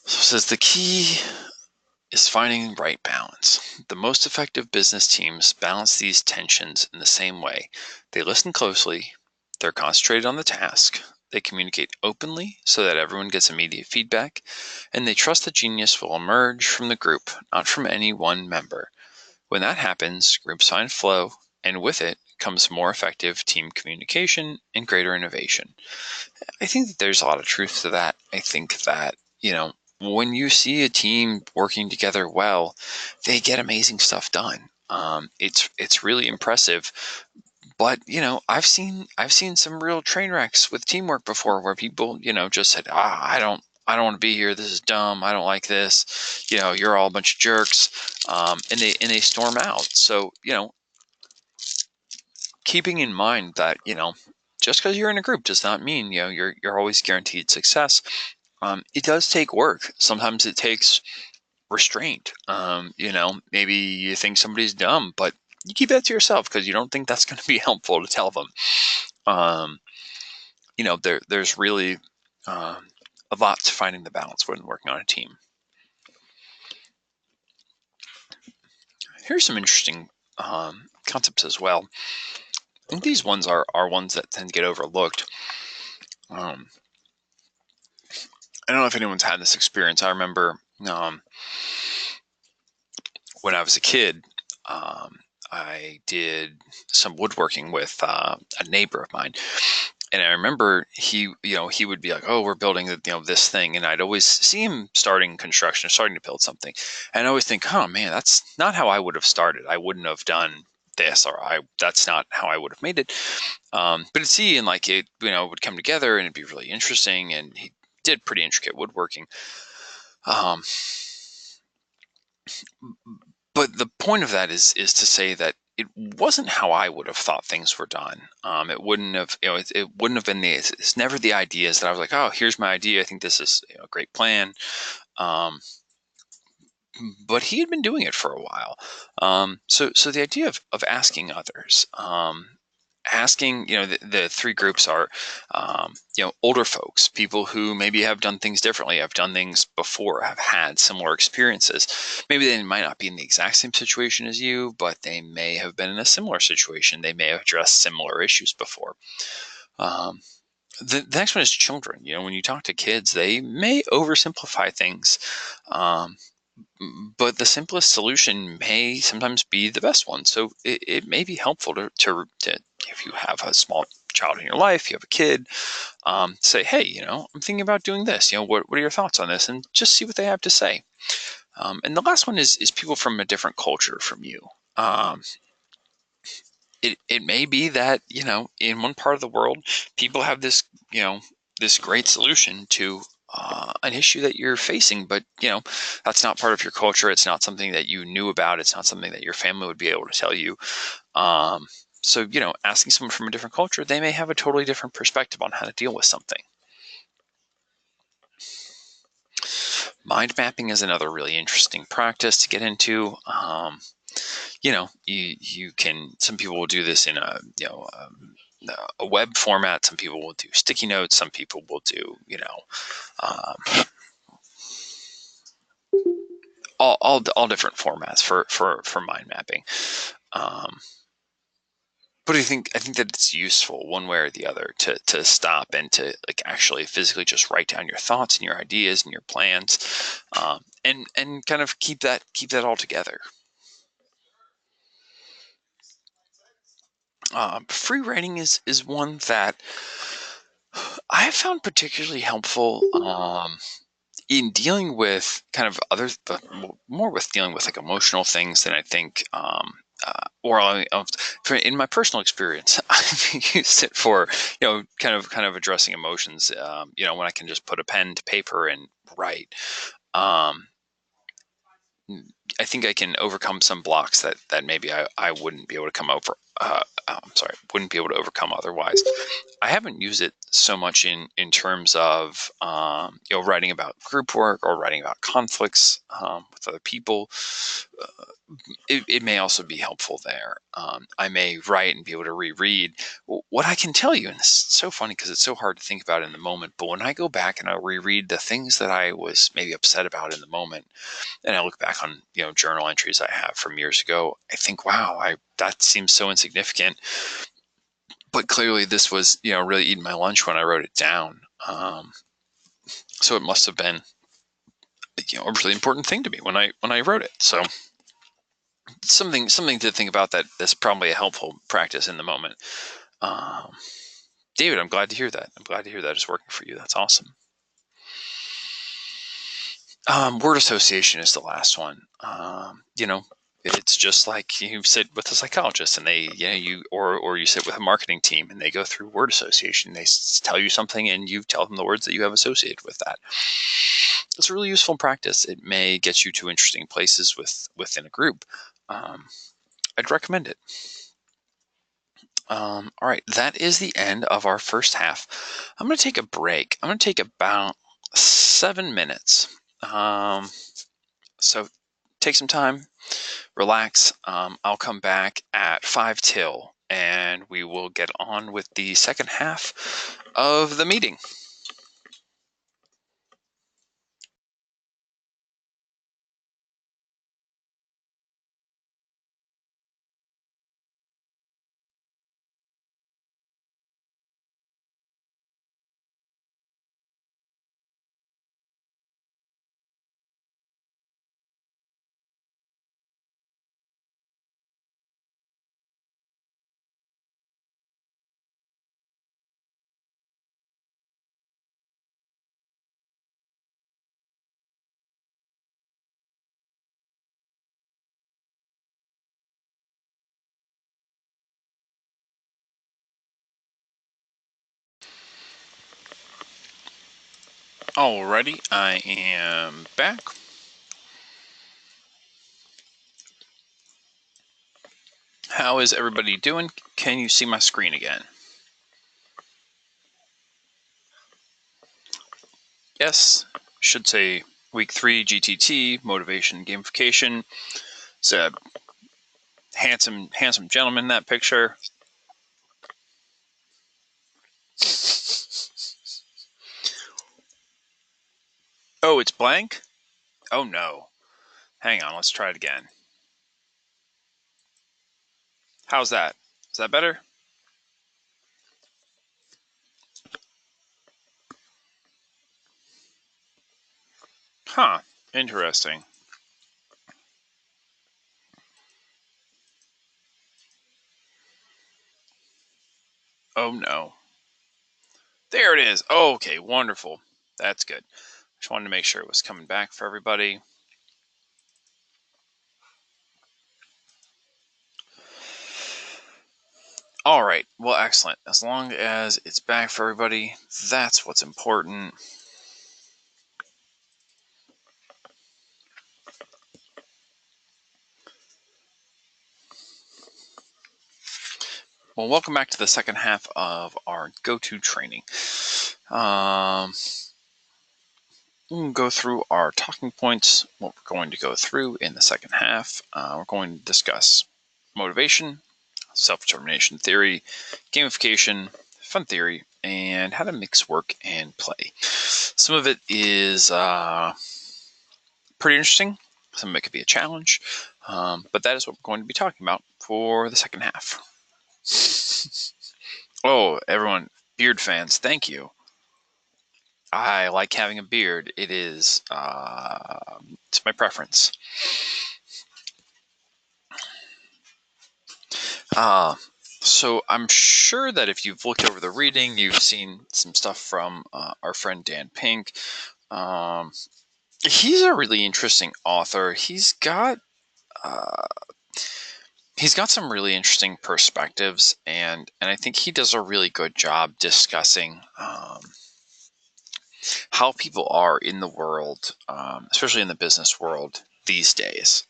So it says the key is finding the right balance. The most effective business teams balance these tensions in the same way. They listen closely, they're concentrated on the task, they communicate openly so that everyone gets immediate feedback, and they trust that genius will emerge from the group, not from any one member. When that happens, groups find flow, and with it comes more effective team communication and greater innovation. I think that there's a lot of truth to that. I think that, when you see a team working together well, they get amazing stuff done. It's really impressive. But I've seen some real train wrecks with teamwork before, where people just said, I don't want to be here. This is dumb. I don't like this. You're all a bunch of jerks, and they storm out. So keeping in mind that just because you're in a group does not mean you're always guaranteed success. It does take work. Sometimes it takes restraint. Maybe you think somebody's dumb, but you keep that to yourself because you don't think that's going to be helpful to tell them. There's really a lot to finding the balance when working on a team. Here's some interesting concepts as well. I think these ones are ones that tend to get overlooked. I don't know if anyone's had this experience. I remember when I was a kid, I did some woodworking with a neighbor of mine. And I remember he would be like, "Oh, we're building this thing," and I'd always see him starting construction, starting to build something, and I always think, "Oh man, that's not how I would have started. I wouldn't have done this, or that's not how I would have made it." But it'd see, and like it, would come together, and it'd be really interesting. And he did pretty intricate woodworking. But the point of that is to say that it wasn't how I would have thought things were done. It wouldn't have, it wouldn't have been it's never the ideas that I was like, oh, here's my idea. I think this is a great plan. but he had been doing it for a while. So the idea of asking others, asking, the three groups are, older folks, people who maybe have done things differently, have done things before, have had similar experiences. Maybe they might not be in the exact same situation as you, but they may have been in a similar situation. They may have addressed similar issues before. Um, the next one is children. When you talk to kids, they may oversimplify things. Um, but the simplest solution may sometimes be the best one. So it may be helpful to if you have a small child in your life, you have a kid, say, hey, I'm thinking about doing this. What are your thoughts on this? And just see what they have to say. And the last one is people from a different culture from you. Um, it may be that, in one part of the world, people have this great solution to an issue that you're facing, but, that's not part of your culture. It's not something that you knew about. It's not something that your family would be able to tell you. Um, so, asking someone from a different culture, they may have a totally different perspective on how to deal with something. Mind mapping is another really interesting practice to get into. You can, some people will do this in a web format. Some people will do sticky notes. Some people will do, um, all different formats for mind mapping. But I think that it's useful one way or the other to stop and to actually physically just write down your thoughts and your ideas and your plans, and kind of keep that all together. Free writing is one that I have found particularly helpful, in dealing with kind of others, but more with dealing with emotional things than I think. In my personal experience, I've used it for kind of addressing emotions. When I can just put a pen to paper and write. Um, I think I can overcome some blocks that maybe I wouldn't be able to come over. Wouldn't be able to overcome otherwise. I haven't used it so much in terms of writing about group work or writing about conflicts with other people. It may also be helpful there. I may write and be able to reread. What I can tell you, and this is so funny because it's so hard to think about in the moment, but when I go back and I reread the things that I was maybe upset about in the moment, and I look back on journal entries I have from years ago, I think, wow, that seems so insignificant. But clearly, this was really eating my lunch when I wrote it down. So it must have been a really important thing to me when I wrote it. So something to think about, that's probably a helpful practice in the moment. Um, David, I'm glad to hear that. I'm glad to hear that it's working for you. That's awesome. Word association is the last one. It's just like you sit with a psychologist and they, or you sit with a marketing team and they go through word association. They tell you something and you tell them the words that you have associated with that. It's a really useful practice. It may get you to interesting places within a group. I'd recommend it. All right, that is the end of our first half. I'm going to take a break. I'm going to take about 7 minutes. So take some time, relax. I'll come back at 5 till, and we will get on with the second half of the meeting. Alrighty, I am back. How is everybody doing? Can you see my screen again? Yes, should say Week 3, GTT, motivation, gamification. It's a handsome gentleman in that picture. Oh, it's blank? Oh no. Hang on, let's try it again. How's that? Is that better? Huh. Interesting. Oh no. There it is. Oh, okay, wonderful. That's good. Just wanted to make sure it was coming back for everybody. All right. Well, excellent. As long as it's back for everybody, that's what's important. Well, welcome back to the second half of our go-to training. We'll go through our talking points, what we're going to go through in the second half. We're going to discuss motivation, self-determination theory, gamification, fun theory, and how to mix work and play. Some of it is pretty interesting. Some of it could be a challenge, but that is what we're going to be talking about for the second half. Oh, everyone, beard fans, thank you. I like having a beard. It is, it's my preference. So I'm sure that if you've looked over the reading, you've seen some stuff from our friend Dan Pink. He's a really interesting author. He's got some really interesting perspectives, and I think he does a really good job discussing how people are in the world, especially in the business world these days.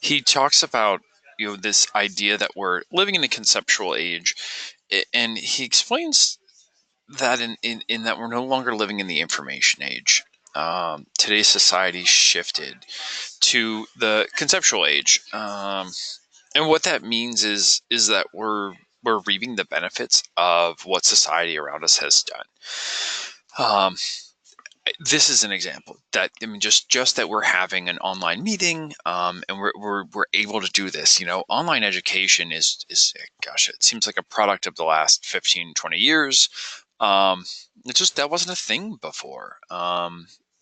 He talks about this idea that we're living in a conceptual age, and he explains that in that we're no longer living in the information age. Today's society shifted to the conceptual age, and what that means is that we're reaping the benefits of what society around us has done. This is an example that just that we're having an online meeting, and we're able to do this. Online education is gosh, it seems like a product of the last 15, 20 years. That wasn't a thing before.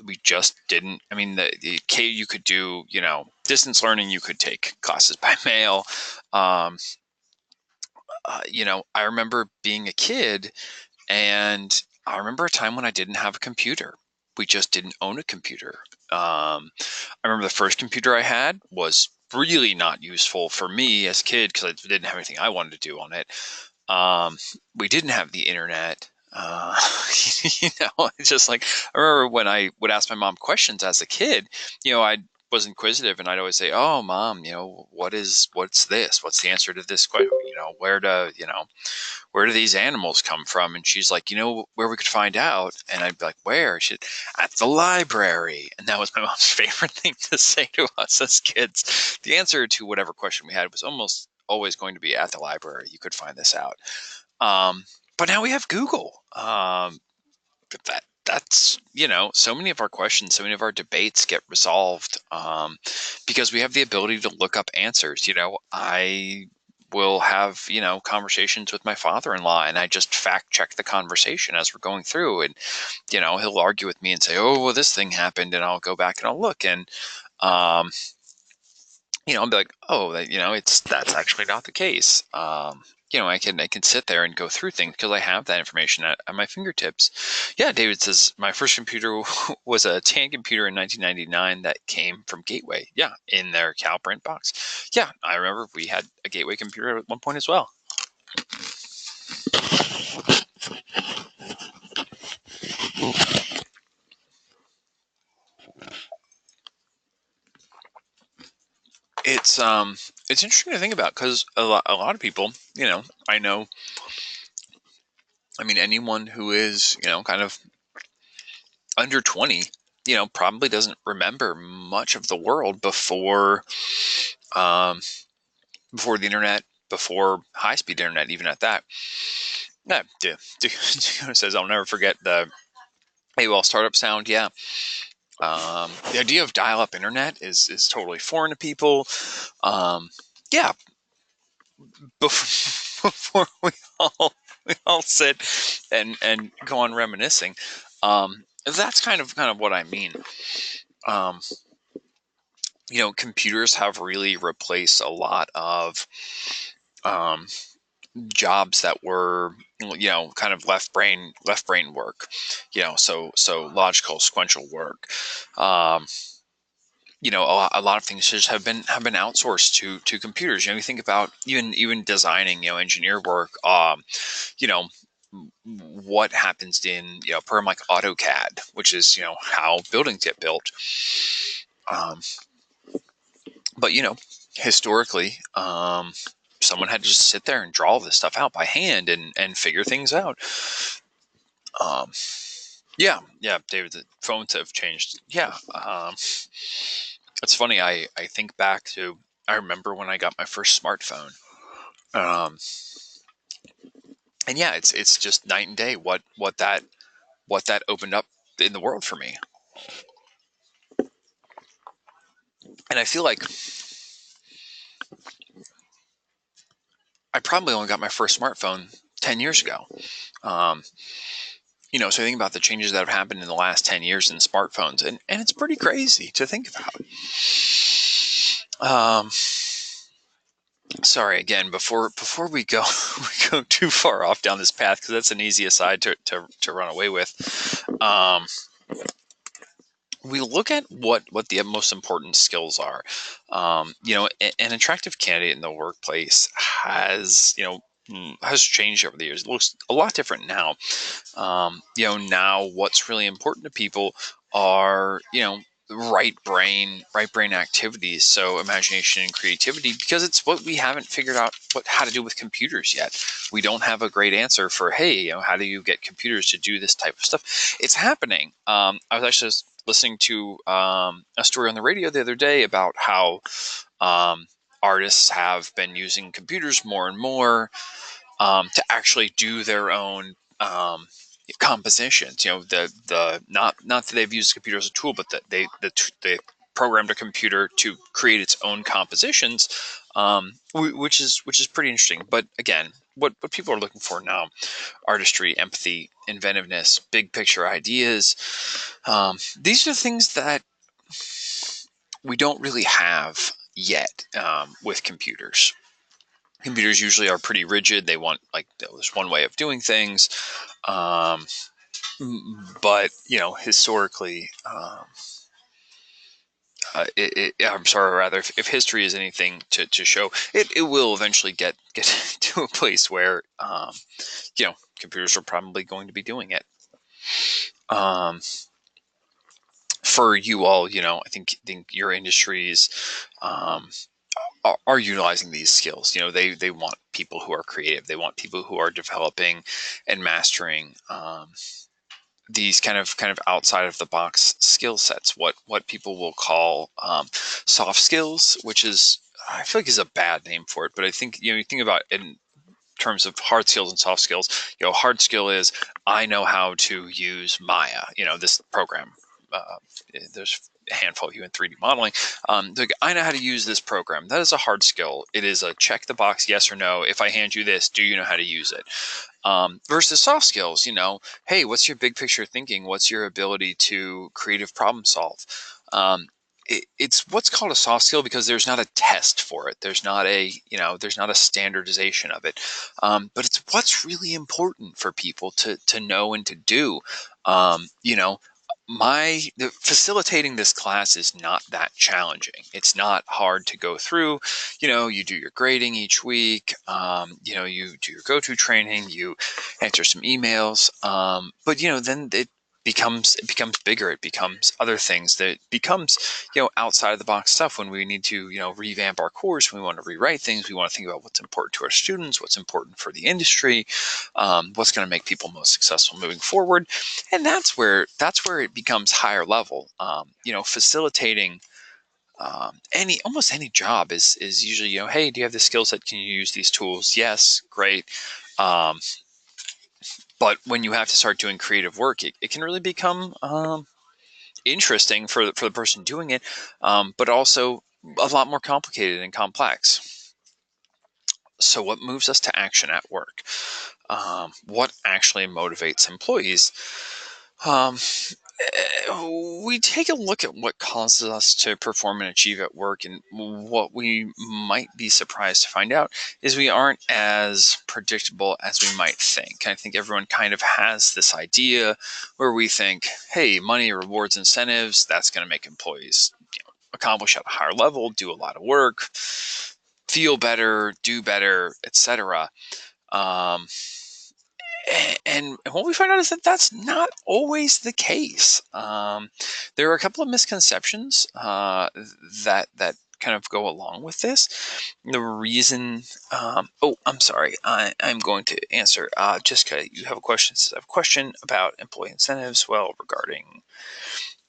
We just didn't. I mean, the you could do distance learning. You could take classes by mail. I remember being a kid, and I remember a time when I didn't have a computer. We just didn't own a computer. I remember the first computer I had was really not useful for me as a kid because I didn't have anything I wanted to do on it. We didn't have the internet. It's just like I remember when I would ask my mom questions as a kid. I was inquisitive, and I'd always say, "Oh, mom, what's this? What's the answer to this question? Where do these animals come from?" And she's like, where we could find out. And I'd be like, where? She'd, at the library. And that was my mom's favorite thing to say to us as kids. The answer to whatever question we had was almost always going to be at the library. You could find this out. But now we have Google. That's so many of our questions, so many of our debates get resolved because we have the ability to look up answers. I will have conversations with my father-in-law, and I just fact check the conversation as we're going through, and he'll argue with me and say, "Oh, well, this thing happened," and I'll go back and I'll look, and I'll be like, "Oh, that's actually not the case." I can sit there and go through things because I have that information at my fingertips. Yeah, David says my first computer was a tan computer in 1999 that came from Gateway. Yeah, in their Cal print box. Yeah, I remember we had a Gateway computer at one point as well. It's interesting to think about because a lot of people, I know. I mean, anyone who is kind of under 20 probably doesn't remember much of the world um, before the internet, before high-speed internet, even at that. Yeah, says I'll never forget the AOL startup sound. Yeah, the idea of dial-up internet is totally foreign to people. Yeah, before we all sit and go on reminiscing. That's kind of what I mean. Um, computers have really replaced a lot of um, jobs that were kind of left brain work. So logical sequential work. Um, a lot of things just have been outsourced to computers. You think about even designing, engineer work. You know, what happens in a program like AutoCAD, which is how buildings get built. Um, but historically, someone had to just sit there and draw this stuff out by hand and figure things out. Um, yeah, David, the phones have changed. Yeah, it's funny. I think back to, I remember when I got my first smartphone. Um, and yeah, it's just night and day what that opened up in the world for me. And I feel like I probably only got my first smartphone 10 years ago. Um, so I think about the changes that have happened in the last 10 years in smartphones, and it's pretty crazy to think about. Sorry again, before we go we go too far off down this path, because that's an easy aside to run away with. We look at what the most important skills are. An attractive candidate in the workplace has changed over the years. It looks a lot different now. Now what's really important to people are right brain activities, so imagination and creativity, because it's what we haven't figured out how to do with computers yet. We don't have a great answer for, hey, how do you get computers to do this type of stuff. It's happening. I was actually listening to a story on the radio the other day about how artists have been using computers more and more to actually do their own compositions. The not that they've used a computer as a tool, but that they programmed a computer to create its own compositions, which is pretty interesting. But again, what people are looking for now: artistry, empathy, inventiveness, big picture ideas. These are the things that we don't really have yet with computers. Computers usually are pretty rigid. They want, like, there's one way of doing things. Um, but historically, I'm sorry, rather, if history is anything to show, it will eventually get to a place where computers are probably going to be doing it. For you all, I think your industries are utilizing these skills. They want people who are creative. They want people who are developing and mastering these kind of outside of the box skill sets. What people will call soft skills, which is, I feel like, is a bad name for it. But I think you think about it in terms of hard skills and soft skills. Hard skill is, I know how to use Maya. This program. There's a handful of you in 3D modeling. I know how to use this program. That is a hard skill. It is a check the box, yes or no. If I hand you this, do you know how to use it? Versus soft skills, hey, what's your big picture thinking? What's your ability to creative problem solve? It's what's called a soft skill because there's not a test for it. There's not a standardization of it. But it's what's really important for people to know and to do. Facilitating this class is not that challenging. It's not hard to go through. You do your grading each week. You do your go-to training. You answer some emails. But then it becomes bigger. It becomes other things. That becomes, outside of the box stuff when we need to, revamp our course. When we want to rewrite things. We want to think about what's important to our students, what's important for the industry, what's going to make people most successful moving forward. And that's where it becomes higher level. Facilitating almost any job is usually, hey, do you have the skill set? Can you use these tools? Yes, great. But when you have to start doing creative work, it can really become interesting for the person doing it, but also a lot more complicated and complex. So what moves us to action at work? What actually motivates employees? Um, we take a look at what causes us to perform and achieve at work, and what we might be surprised to find out is we aren't as predictable as we might think. I think everyone kind of has this idea where we think, hey, money, rewards, incentives, that's going to make employees accomplish at a higher level, do a lot of work, feel better, do better, etc. Um, and what we find out is that that's not always the case. There are a couple of misconceptions that kind of go along with this. The reason, I'm sorry, I'm going to answer. Jessica, you have a question. I have a question about employee incentives. Well, regarding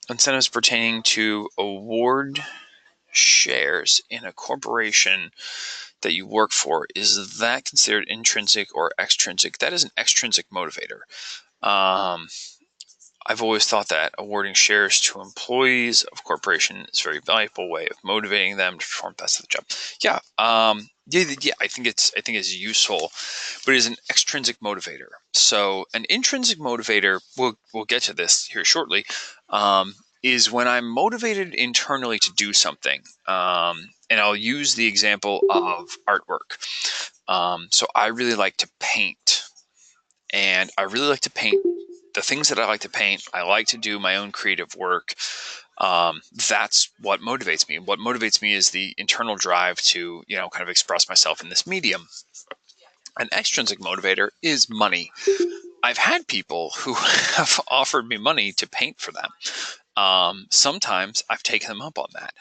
incentives pertaining to award shares in a corporation that you work for, is that considered intrinsic or extrinsic? That is an extrinsic motivator. Um, I've always thought that awarding shares to employees of a corporation is a very valuable way of motivating them to perform best at the job. Yeah, yeah. I think it's useful, but it is an extrinsic motivator. So an intrinsic motivator, we'll get to this here shortly, is when I'm motivated internally to do something. And I'll use the example of artwork. So I really like to paint, and I really like to paint the things that I like to paint. I like to do my own creative work. That's what motivates me. What motivates me is the internal drive to, kind of express myself in this medium. An extrinsic motivator is money. I've had people who have offered me money to paint for them. Sometimes I've taken them up on that.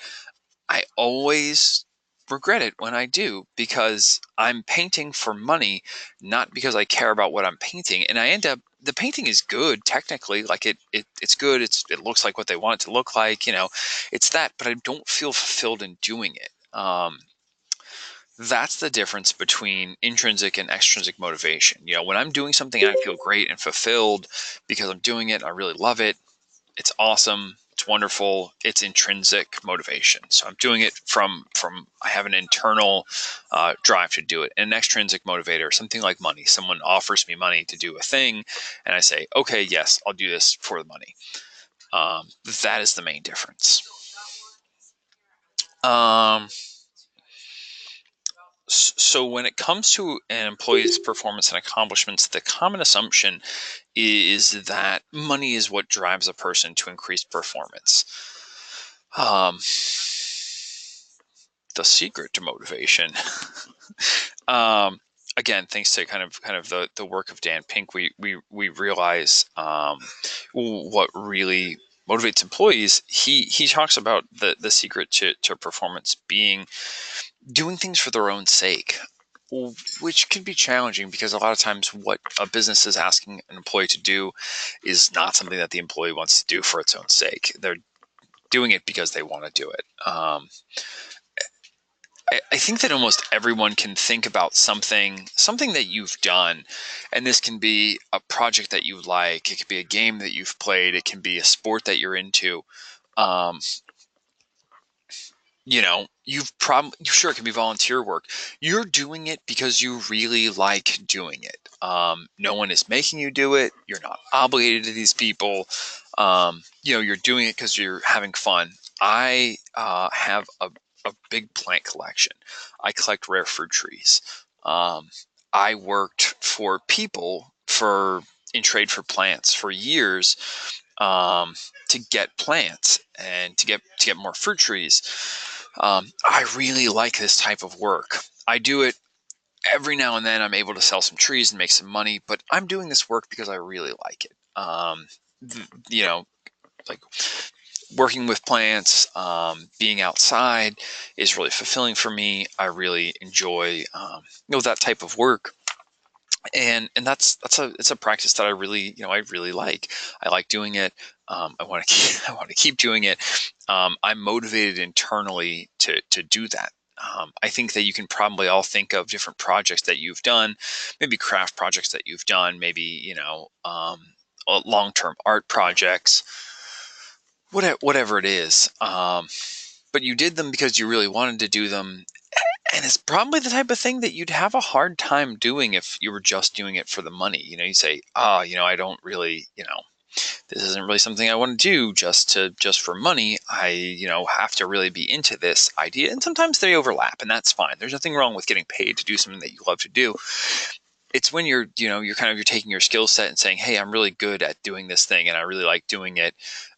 I always regret it when I do, because I'm painting for money, not because I care about what I'm painting. And I end up, the painting is good technically, like it's good. It looks like what they want it to look like, it's that, but I don't feel fulfilled in doing it. That's the difference between intrinsic and extrinsic motivation. When I'm doing something, I feel great and fulfilled because I'm doing it. I really love it. It's awesome. It's wonderful. It's intrinsic motivation. So I'm doing it from I have an internal drive to do it. And an extrinsic motivator, something like money. Someone offers me money to do a thing, and I say, okay, yes, I'll do this for the money. That is the main difference. So when it comes to an employee's performance and accomplishments, the common assumption is that money is what drives a person to increase performance. The secret to motivation, again, thanks to kind of the work of Dan Pink, we realize what really motivates employees. He talks about the secret to performance being doing things for their own sake, which can be challenging because a lot of times what a business is asking an employee to do is not something that the employee wants to do for its own sake. They're doing it because they want to do it. I think that almost everyone can think about something that you've done, and this can be a project that you like. It could be a game that you've played. It can be a sport that you're into. Um, sure, it can be volunteer work. You're doing it because you really like doing it. No one is making you do it. You're not obligated to these people. You're doing it because you're having fun. I have a big plant collection. I collect rare fruit trees. I worked for people in trade for plants for years, to get plants and to get more fruit trees. I really like this type of work. I do it every now and then. I'm able to sell some trees and make some money, but I'm doing this work because I really like it. you know, like working with plants, being outside is really fulfilling for me. I really enjoy, that type of work. And it's a practice that I really, I really like. I like doing it. I want to keep, I want to keep doing it. I'm motivated internally to do that. I think that you can probably all think of different projects that you've done, maybe craft projects that you've done, maybe long-term art projects, whatever it is. But you did them because you really wanted to do them, and it's probably the type of thing that you'd have a hard time doing if you were just doing it for the money. You say, I don't really, this isn't really something I want to do just for money. I, have to really be into this idea. And sometimes they overlap, and that's fine. There's nothing wrong with getting paid to do something that you love to do. It's when you're taking your skill set and saying, hey, I'm really good at doing this thing, and I really like doing it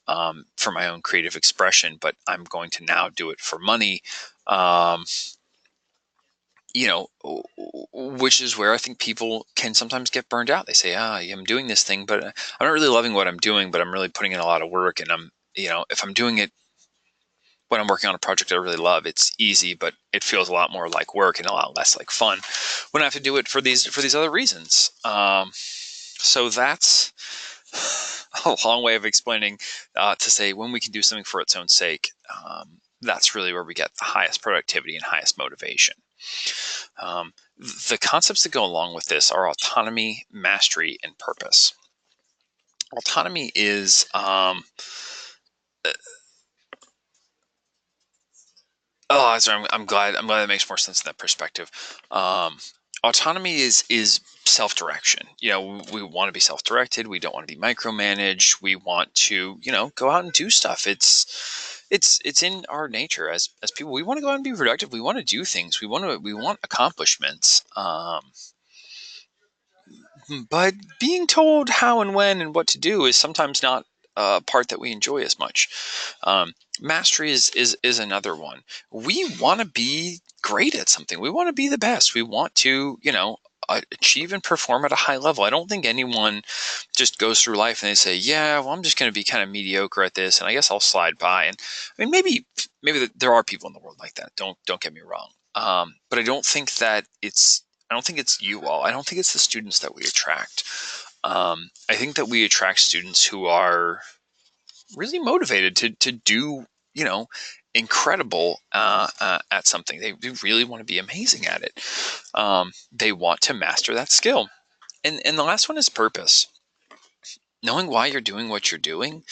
for my own creative expression, but I'm going to now do it for money. You know, which is where I think people can sometimes get burned out. They say, I'm doing this thing, but I'm not really loving what I'm doing, but I'm really putting in a lot of work. And if I'm doing it when I'm working on a project I really love, it's easy, but it feels a lot more like work and a lot less like fun when I have to do it for these other reasons. So that's a long way of explaining to say when we can do something for its own sake, that's really where we get the highest productivity and highest motivation. The concepts that go along with this are autonomy, mastery, and purpose. Autonomy is I'm glad that makes more sense in that perspective. Autonomy is self-direction. We want to be self-directed. We don't want to be micromanaged. We want to, go out and do stuff. It's in our nature as people. We want to go out and be productive. We want to do things. We want accomplishments. But being told how and when and what to do is sometimes not a part that we enjoy as much. Mastery is another one. We want to be great at something. We want to be the best. We want to, achieve and perform at a high level. I don't think anyone just goes through life and they say, yeah, well, I'm just going to be kind of mediocre at this, and I guess I'll slide by. And I mean, maybe there are people in the world like that. Don't get me wrong. But I don't think it's you all. I don't think it's the students that we attract. I think that we attract students who are really motivated to do, incredible at something. They really want to be amazing at it. They want to master that skill. And the last one is purpose. Knowing why you're doing what you're doing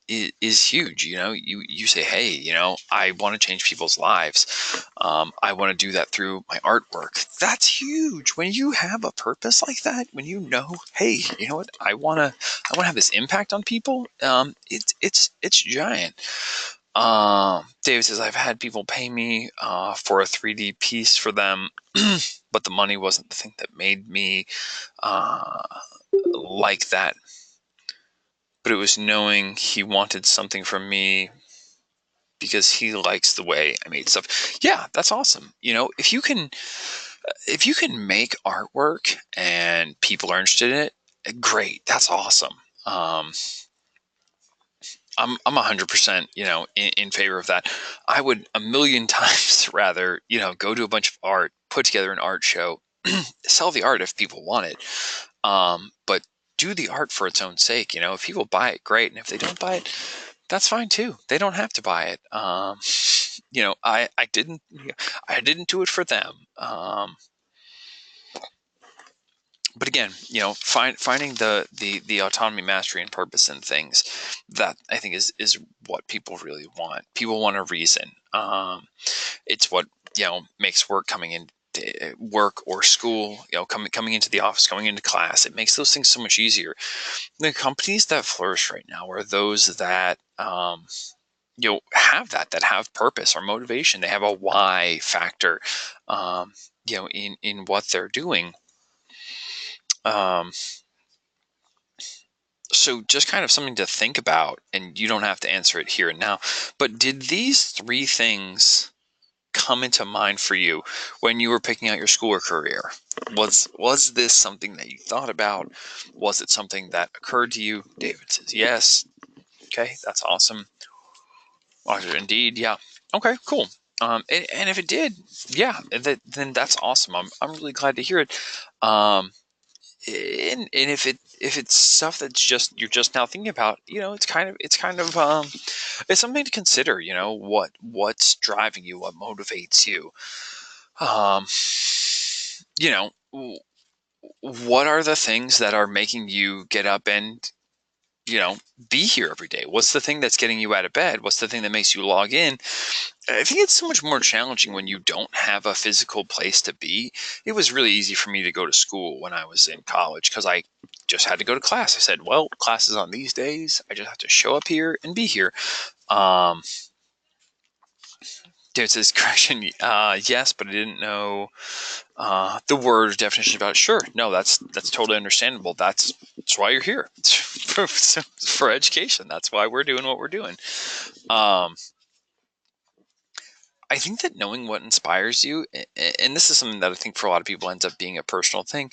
is huge. You say, hey, I want to change people's lives. I want to do that through my artwork. That's huge. When you have a purpose like that, when hey, you know what, I want to have this impact on people. It's giant. David says, I've had people pay me for a 3D piece for them, but the money wasn't the thing that made me like that. But it was knowing he wanted something from me because he likes the way I made stuff. Yeah, that's awesome. If you can make artwork and people are interested in it, great. That's awesome. I'm 100%, in favor of that. I would a million times rather, go to a bunch of art, put together an art show, sell the art if people want it. But do the art for its own sake. If people buy it, great. And if they don't buy it, that's fine too. They don't have to buy it. I didn't do it for them. But again, finding the autonomy, mastery, and purpose in things, that I think is what people really want. People want a reason. It's what makes work or school, coming into the office, going into class. It makes those things so much easier. The companies that flourish right now are those that have purpose or motivation. They have a why factor, in what they're doing. So just kind of something to think about, and you don't have to answer it here and now, but did these three things come into mind for you when you were picking out your school or career? Was this something that you thought about? Was it something that occurred to you? David says yes. Okay, that's awesome. Indeed, yeah. Okay, cool. And if it did, yeah, then that's awesome. I'm really glad to hear it. Um, and if it's stuff that's just you're just now thinking about, it's something to consider. What's driving you, what motivates you. Um, you know, what are the things that are making you get up and be here every day? What's the thing that's getting you out of bed? What's the thing that makes you log in? I think it's so much more challenging when you don't have a physical place to be. It was really easy for me to go to school when I was in college because I just had to go to class. I said, well, class is on these days. I just have to show up here and be here. Um, David says, correction, yes, but I didn't know the word definition about it. Sure, no, that's totally understandable. That's why you're here. It's for education. That's why we're doing what we're doing. I think that knowing what inspires you, and this is something that I think for a lot of people ends up being a personal thing.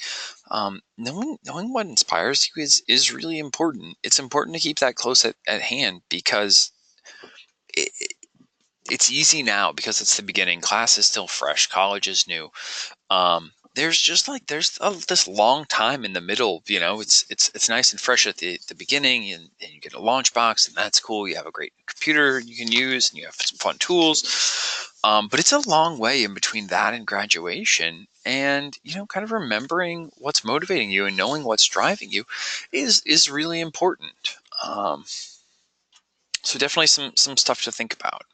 Knowing what inspires you is really important. It's important to keep that close at hand because it, it's easy now because it's the beginning. Class is still fresh. College is new. There's this long time in the middle. It's nice and fresh at the beginning, and you get a launch box, and that's cool. You have a great computer you can use, and you have some fun tools. But it's a long way in between that and graduation, and kind of remembering what's motivating you and knowing what's driving you is really important. So definitely some stuff to think about.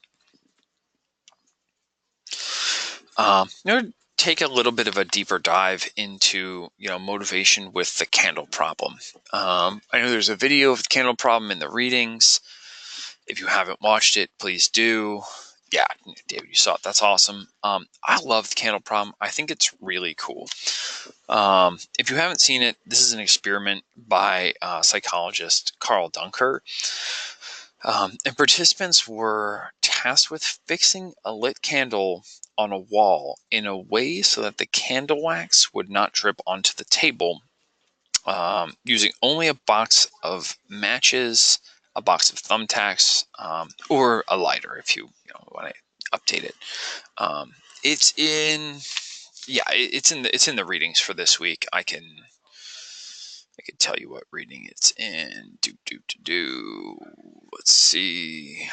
Take a little bit of a deeper dive into motivation with the candle problem. I know there's a video of the candle problem in the readings. If you haven't watched it, please do. Yeah, David, you saw it. That's awesome. I love the candle problem. I think it's really cool. If you haven't seen it, this is an experiment by psychologist Carl Dunker. And participants were tasked with fixing a lit candle on a wall in a way so that the candle wax would not drip onto the table, using only a box of matches, a box of thumbtacks, or a lighter if you want to update it. It's in, yeah, it's in the readings for this week. I can tell you what reading it's in. Let's see.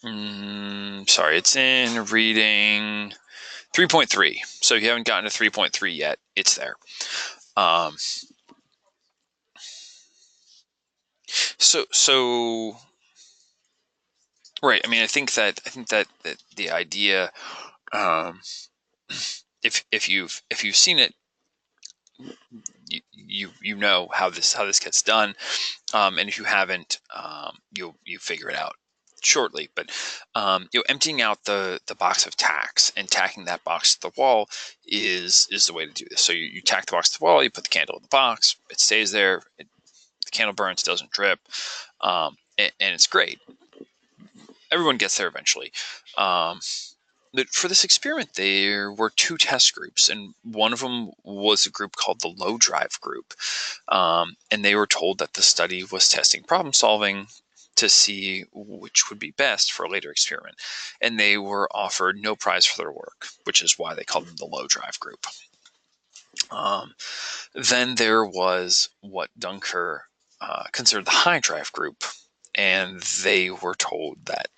Sorry, it's in reading 3.3. So if you haven't gotten to 3.3 yet, it's there. So right. I mean, I think that the idea, if you've seen it, you know how this gets done, and if you haven't, you figure it out shortly. But emptying out the box of tacks and tacking that box to the wall is the way to do this. So you tack the box to the wall, you put the candle in the box, it stays there, the candle burns, doesn't drip, and it's great. Everyone gets there eventually. But for this experiment, there were two test groups, and one of them was a group called the low drive group. And they were told that the study was testing problem solving to see which would be best for a later experiment. And they were offered no prize for their work, which is why they called them the low drive group. Then there was what Dunker considered the high drive group. And they were told that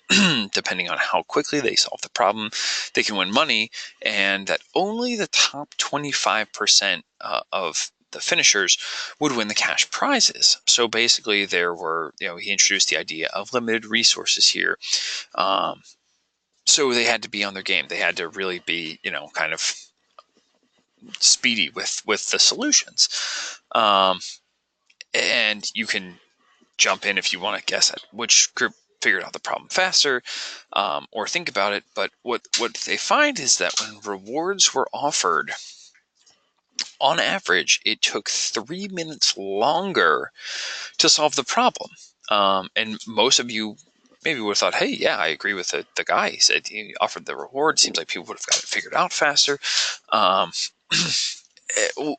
depending on how quickly they solve the problem, they can win money, and that only the top 25% of the finishers would win the cash prizes. So basically, there were, he introduced the idea of limited resources here. So they had to be on their game. They had to really be, kind of speedy with the solutions. And you can jump in if you want to guess at which group figured out the problem faster, or think about it. But what they find is that when rewards were offered, on average, it took 3 minutes longer to solve the problem. And most of you maybe would have thought, hey, yeah, I agree with the guy. He said he offered the reward. Seems like people would have got it figured out faster. Um,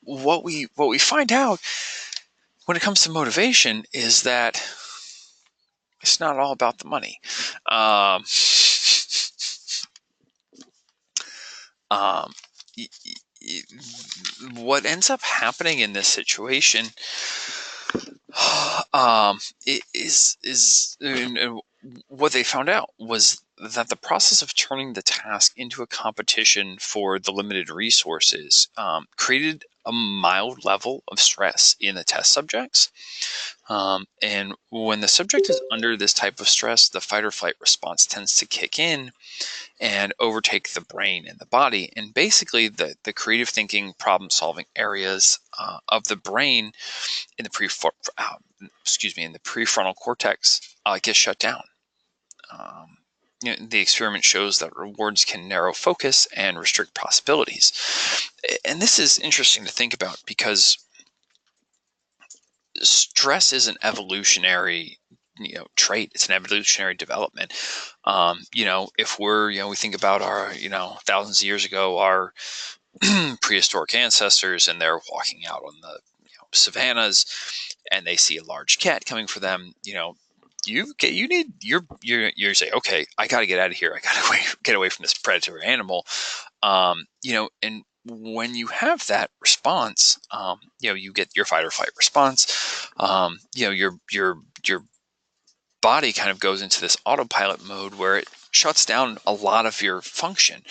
what we find out when it comes to motivation is that it's not all about the money. Um, um, what ends up happening in this situation is what they found out was that the process of turning the task into a competition for the limited resources created a mild level of stress in the test subjects. And when the subject is under this type of stress, the fight or flight response tends to kick in and overtake the brain and the body. And basically, the creative thinking, problem solving areas of the brain in the in the prefrontal cortex gets shut down. The experiment shows that rewards can narrow focus and restrict possibilities. And this is interesting to think about because stress is an evolutionary trait. It's an evolutionary development. If we think about our thousands of years ago, our prehistoric ancestors, and they're walking out on the savannas and they see a large cat coming for them, you say, okay, I got to get out of here. I got to get away from this predatory animal. And when you have that response, you get your fight or flight response. Your body kind of goes into this autopilot mode where it shuts down a lot of your function.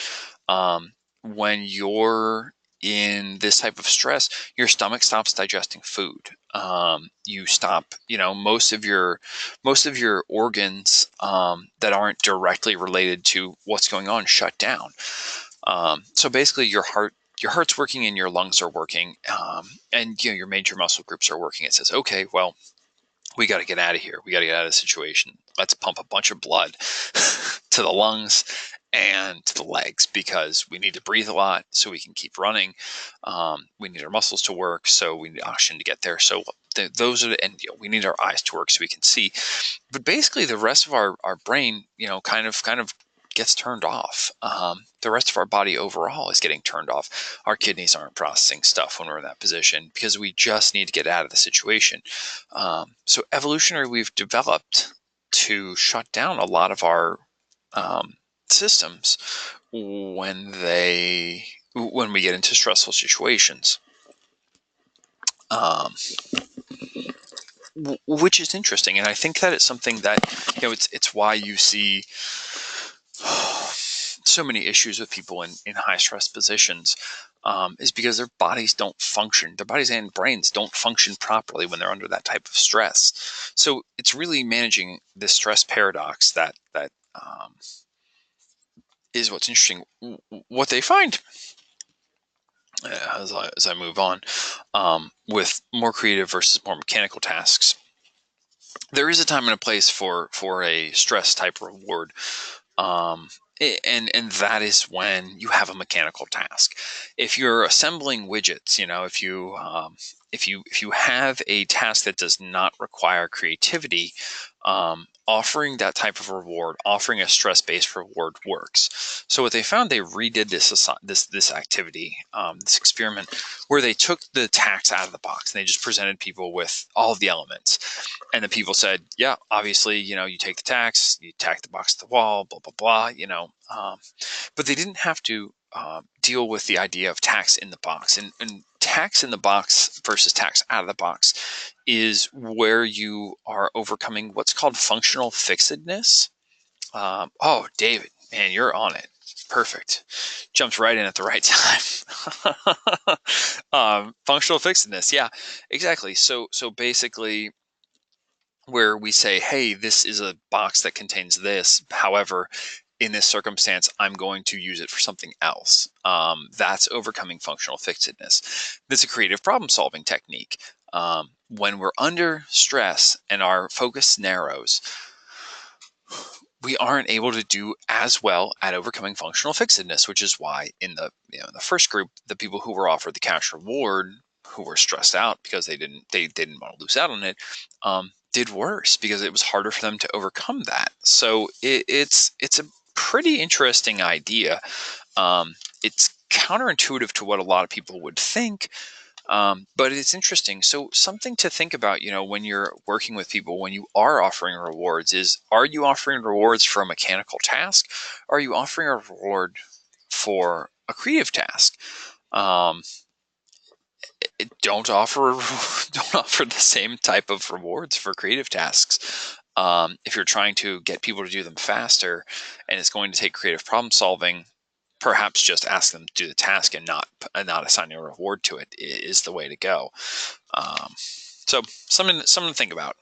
When you're in this type of stress, your stomach stops digesting food. You stop, most of your organs that aren't directly related to what's going on shut down. So basically, your heart's working and your lungs are working, and your major muscle groups are working. It says, okay, well, we got to get out of here. We got to get out of the situation. Let's pump a bunch of blood to the lungs and to the legs because we need to breathe a lot so we can keep running. We need our muscles to work, so we need oxygen to get there. So those are and we need our eyes to work so we can see. But basically, the rest of our brain, kind of gets turned off. The rest of our body overall is getting turned off. Our kidneys aren't processing stuff when we're in that position because we just need to get out of the situation. So evolutionary, we've developed to shut down a lot of our systems when we get into stressful situations. Which is interesting, and I think that it's something that it's why you see so many issues with people in high stress positions, is because their bodies don't function. Their bodies and brains don't function properly when they're under that type of stress. So it's really managing this stress paradox that is what's interesting. What they find as I move on with more creative versus more mechanical tasks, there is a time and a place for a stress type reward. And that is when you have a mechanical task. If you're assembling widgets, if you have a task that does not require creativity, offering that type of reward, offering a stress-based reward works. So what they found, they redid this activity, this experiment, where they took the tax out of the box and they just presented people with all of the elements. And the people said, yeah, obviously, you take the tax, you tack the box to the wall, blah, blah, blah, but they didn't have to deal with the idea of tax in the box. And tax in the box versus tax out of the box is where you are overcoming what's called functional fixedness. Oh, David, man, you're on it. Perfect. Jumps right in at the right time. Functional fixedness. Yeah, exactly. So basically, where we say, hey, this is a box that contains this. However, in this circumstance, I'm going to use it for something else. That's overcoming functional fixedness. This is a creative problem solving technique. When we're under stress and our focus narrows, we aren't able to do as well at overcoming functional fixedness, which is why in the the first group, the people who were offered the cash reward, who were stressed out because they didn't want to lose out on it, did worse because it was harder for them to overcome that. So it's a pretty interesting idea. It's counterintuitive to what a lot of people would think, but it's interesting. So something to think about, when you're working with people, when you are offering rewards, is are you offering rewards for a mechanical task? Or are you offering a reward for a creative task? Um, don't offer don't offer the same type of rewards for creative tasks. If you're trying to get people to do them faster, and it's going to take creative problem solving, perhaps just ask them to do the task and not assigning a reward to it is the way to go. So something to think about.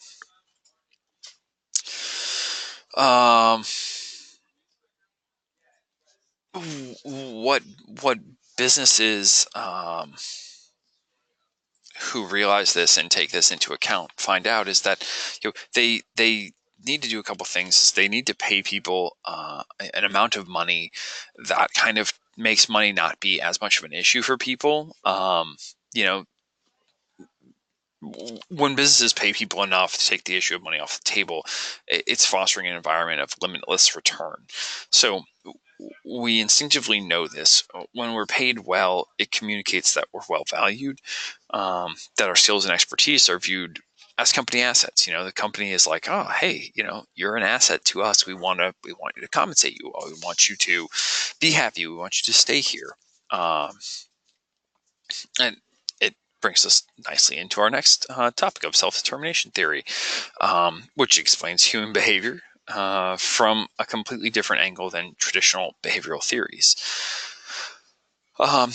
Um, what businesses who realize this and take this into account find out is that they need to do a couple things. They need to pay people an amount of money that kind of makes money not be as much of an issue for people. You know, when businesses pay people enough to take the issue of money off the table, it's fostering an environment of limitless return. So we instinctively know this. When we're paid well, it communicates that we're well valued, that our skills and expertise are viewed as company assets. The company is like, oh, hey, you're an asset to us. We want you to compensate you. We want you to be happy. We want you to stay here. And it brings us nicely into our next topic of self-determination theory, which explains human behavior from a completely different angle than traditional behavioral theories. And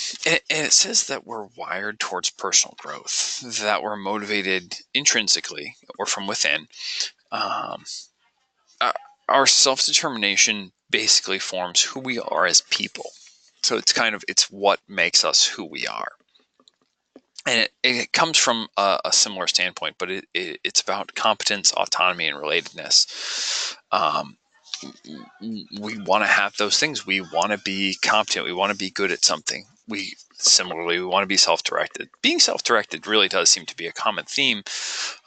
it says that we're wired towards personal growth, that we're motivated intrinsically or from within. Um, our self-determination basically forms who we are as people. So it's what makes us who we are. And it comes from a similar standpoint, but it's about competence, autonomy, and relatedness. We want to have those things. We want to be competent. We want to be good at something. We want to be self-directed. Being self-directed really does seem to be a common theme.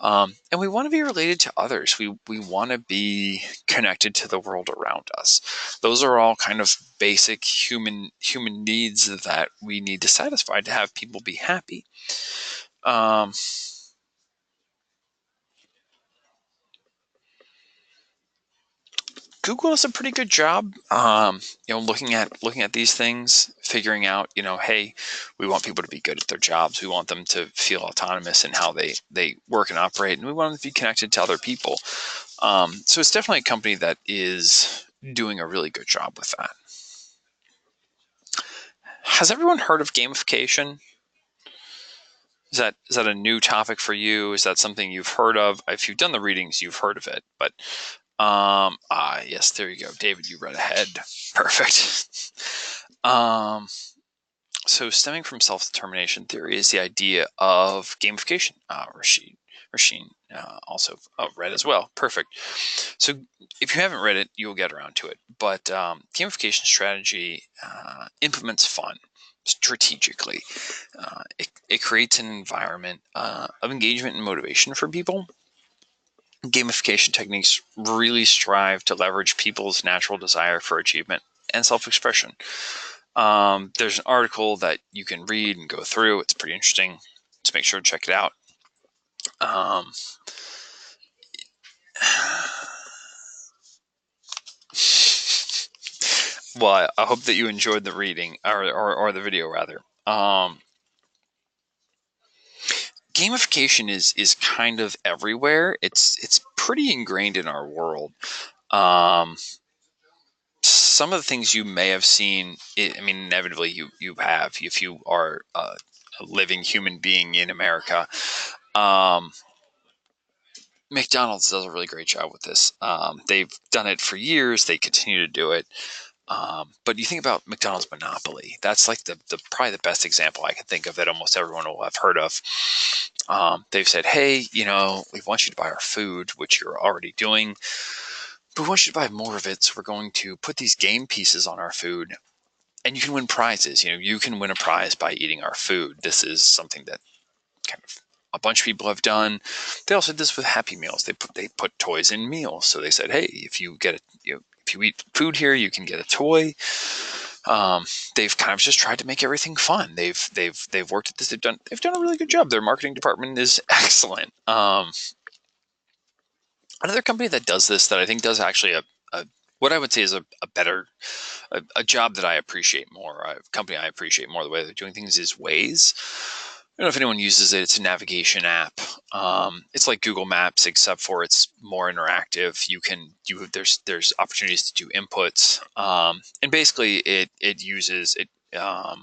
And we want to be related to others. We want to be connected to the world around us. Those are all kind of basic human needs that we need to satisfy to have people be happy. Google does a pretty good job, looking at these things, figuring out, hey, we want people to be good at their jobs. We want them to feel autonomous in how they work and operate, and we want them to be connected to other people. So it's definitely a company that is doing a really good job with that. Has everyone heard of gamification? Is that a new topic for you? Is that something you've heard of? If you've done the readings, you've heard of it. But yes, there you go, David. You read ahead. Perfect. So stemming from self-determination theory is the idea of gamification. Rasheen also read as well. Perfect. So if you haven't read it, you'll get around to it. But gamification strategy implements fun strategically. It creates an environment of engagement and motivation for people. Gamification techniques really strive to leverage people's natural desire for achievement and self-expression. There's an article that you can read and go through. It's pretty interesting. Just make sure to check it out. Well, I hope that you enjoyed the reading or the video rather. Gamification is kind of everywhere. It's pretty ingrained in our world. Some of the things you may have seen, inevitably you have, if you are a living human being in America. McDonald's does a really great job with this. They've done it for years. They continue to do it. But you think about McDonald's Monopoly. That's like the probably the best example I can think of that almost everyone will have heard of. They've said, hey, we want you to buy our food, which you're already doing, but we want you to buy more of it. So we're going to put these game pieces on our food, and you can win prizes. You can win a prize by eating our food. This is something that kind of a bunch of people have done. They also did this with Happy Meals. They put toys in meals. So they said, hey, if you eat food here, you can get a toy. They've kind of just tried to make everything fun. They've worked at this. They've done a really good job. Their marketing department is excellent. Another company that does this, that I think does actually a what I would say is a better a job that I appreciate more, a company I appreciate more, the way they're doing things, is Waze. I don't know if anyone uses it. It's a navigation app. It's like Google Maps, except for it's more interactive. There's opportunities to do inputs, and basically it uses it. Yeah.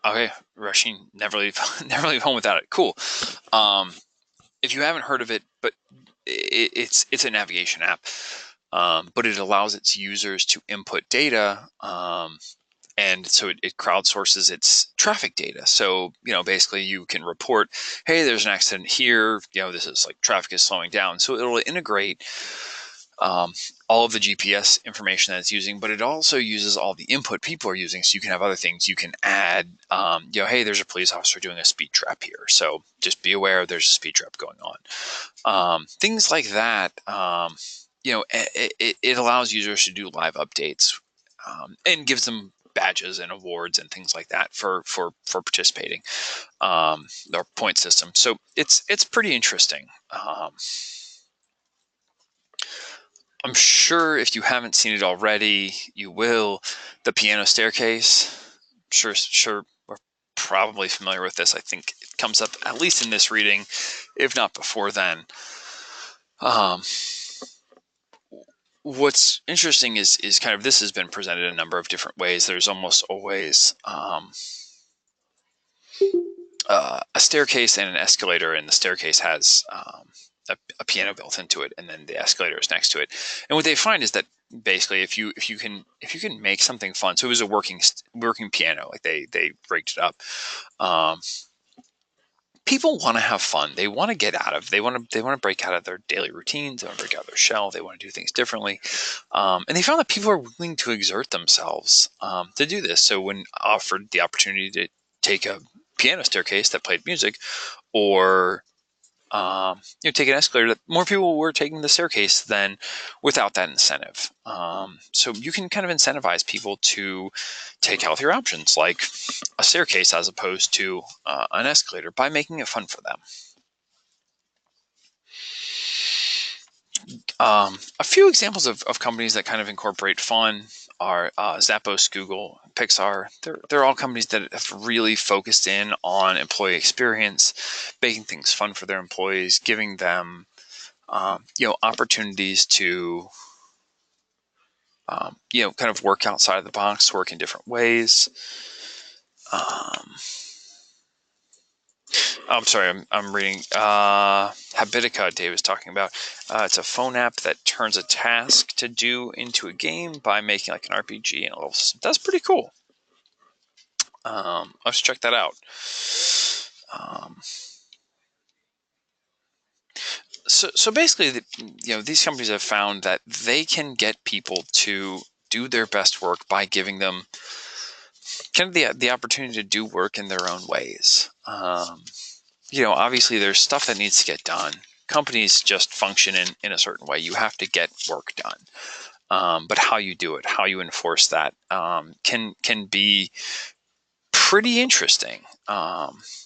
Okay. Rushing. Never leave. Never leave home without it. Cool. If you haven't heard of it, but it's a navigation app, but it allows its users to input data. And so it crowdsources its traffic data. So, basically you can report, hey, there's an accident here. This is like traffic is slowing down. So it'll integrate all of the GPS information that it's using, but it also uses all the input people are using. So you can have other things you can add. Hey, there's a police officer doing a speed trap here. So just be aware there's a speed trap going on. Things like that. It allows users to do live updates, and gives them badges and awards and things like that for participating. Their point system. So it's pretty interesting. I'm sure if you haven't seen it already, you will. The piano staircase. Sure, we're probably familiar with this. I think it comes up at least in this reading, if not before then. What's interesting is kind of, this has been presented a number of different ways. There's almost always a staircase and an escalator, and the staircase has a piano built into it, and then the escalator is next to it. And what they find is that basically, if you can make something fun, so it was a working piano, like they rigged it up. People want to have fun. They want to get out of. They want to break out of their daily routines. They want to break out of their shell. They want to do things differently. And they found that people are willing to exert themselves to do this. So when offered the opportunity to take a piano staircase that played music, or take an escalator, more people were taking the staircase than without that incentive. So you can kind of incentivize people to take healthier options like a staircase as opposed to an escalator, by making it fun for them. A few examples of companies that kind of incorporate fun are Zappos, Google, Pixar. They're all companies that have really focused in on employee experience, making things fun for their employees, giving them opportunities to kind of work outside of the box, work in different ways. I'm sorry, I'm reading Habitica. Dave was talking about. It's a phone app that turns a task to do into a game by making like an RPG and a level system. That's pretty cool. Let's check that out. So basically, these companies have found that they can get people to do their best work by giving them kind of the opportunity to do work in their own ways. Obviously there's stuff that needs to get done. Companies just function in a certain way. You have to get work done. But how you do it, how you enforce that, can be pretty interesting.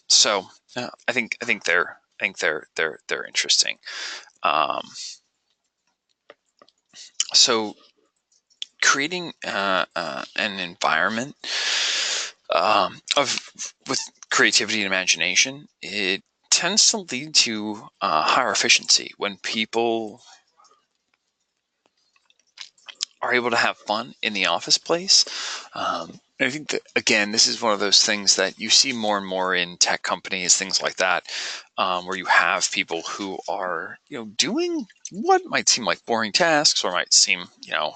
So I think they're interesting. So creating an environment with creativity and imagination, it tends to lead to higher efficiency when people are able to have fun in the office place. I think that, again, this is one of those things that you see more and more in tech companies, things like that, where you have people who are, doing what might seem like boring tasks or might seem,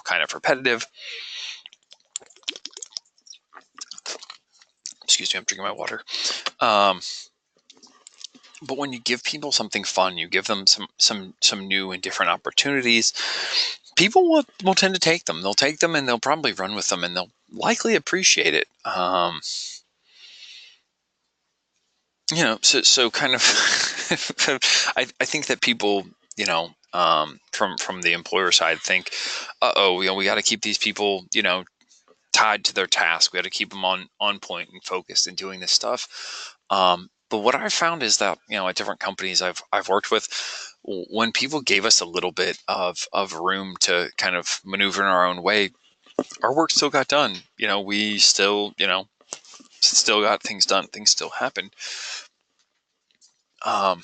kind of repetitive. Excuse me, I'm drinking my water. But when you give people something fun, you give them some new and different opportunities, people will tend to take them. They'll take them and they'll probably run with them, and they'll likely appreciate it. So kind of, I think that people, from the employer side think, we got to keep these people, tied to their task. We got to keep them on point and focused and doing this stuff. But what I've found is that, at different companies I've worked with, when people gave us a little bit of room to kind of maneuver in our own way, our work still got done. We still got things done. Things still happened. Um,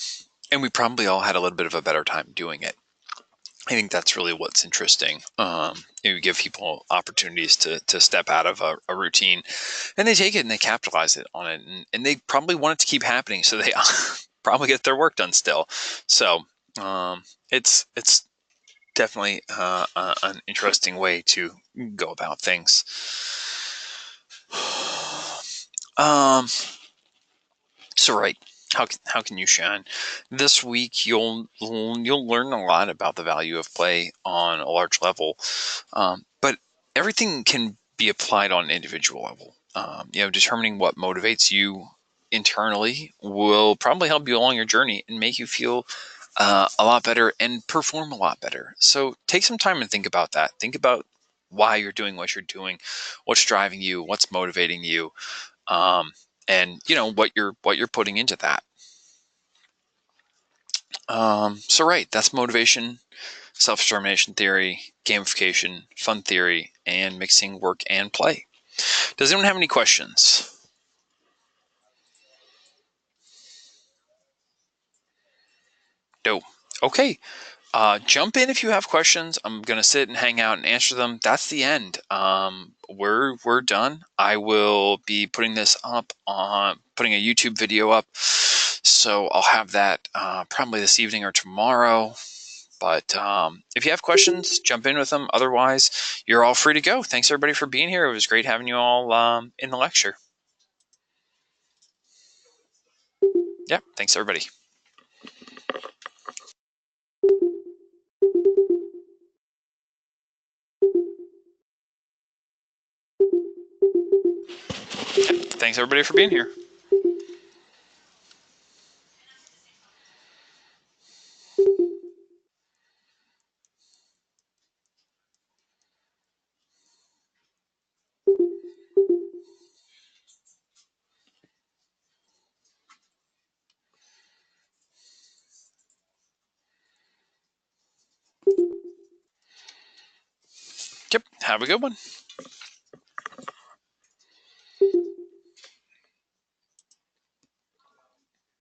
and we probably all had a little bit of a better time doing it. I think that's really what's interesting. You give people opportunities to step out of a routine, and they take it and they capitalize it on it, and they probably want it to keep happening, so they probably get their work done still. So it's definitely an interesting way to go about things. Um, so right, how can you shine? This week you'll learn a lot about the value of play on a large level, but everything can be applied on an individual level. Determining what motivates you internally will probably help you along your journey and make you feel a lot better and perform a lot better. So take some time and think about that. Think about why you're doing what you're doing, what's driving you, what's motivating you, um, and what you're putting into that. So right, that's motivation, self-determination theory, gamification, fun theory, and mixing work and play. Does anyone have any questions? No. Okay. Jump in if you have questions. I'm gonna sit and hang out and answer them. That's the end. We're done. I will be putting this up on putting a YouTube video up, so I'll have that probably this evening or tomorrow. But if you have questions, jump in with them. Otherwise, you're all free to go. Thanks everybody for being here. It was great having you all in the lecture. Yeah, thanks everybody. Yeah, thanks everybody for being here. Yep, have a good one.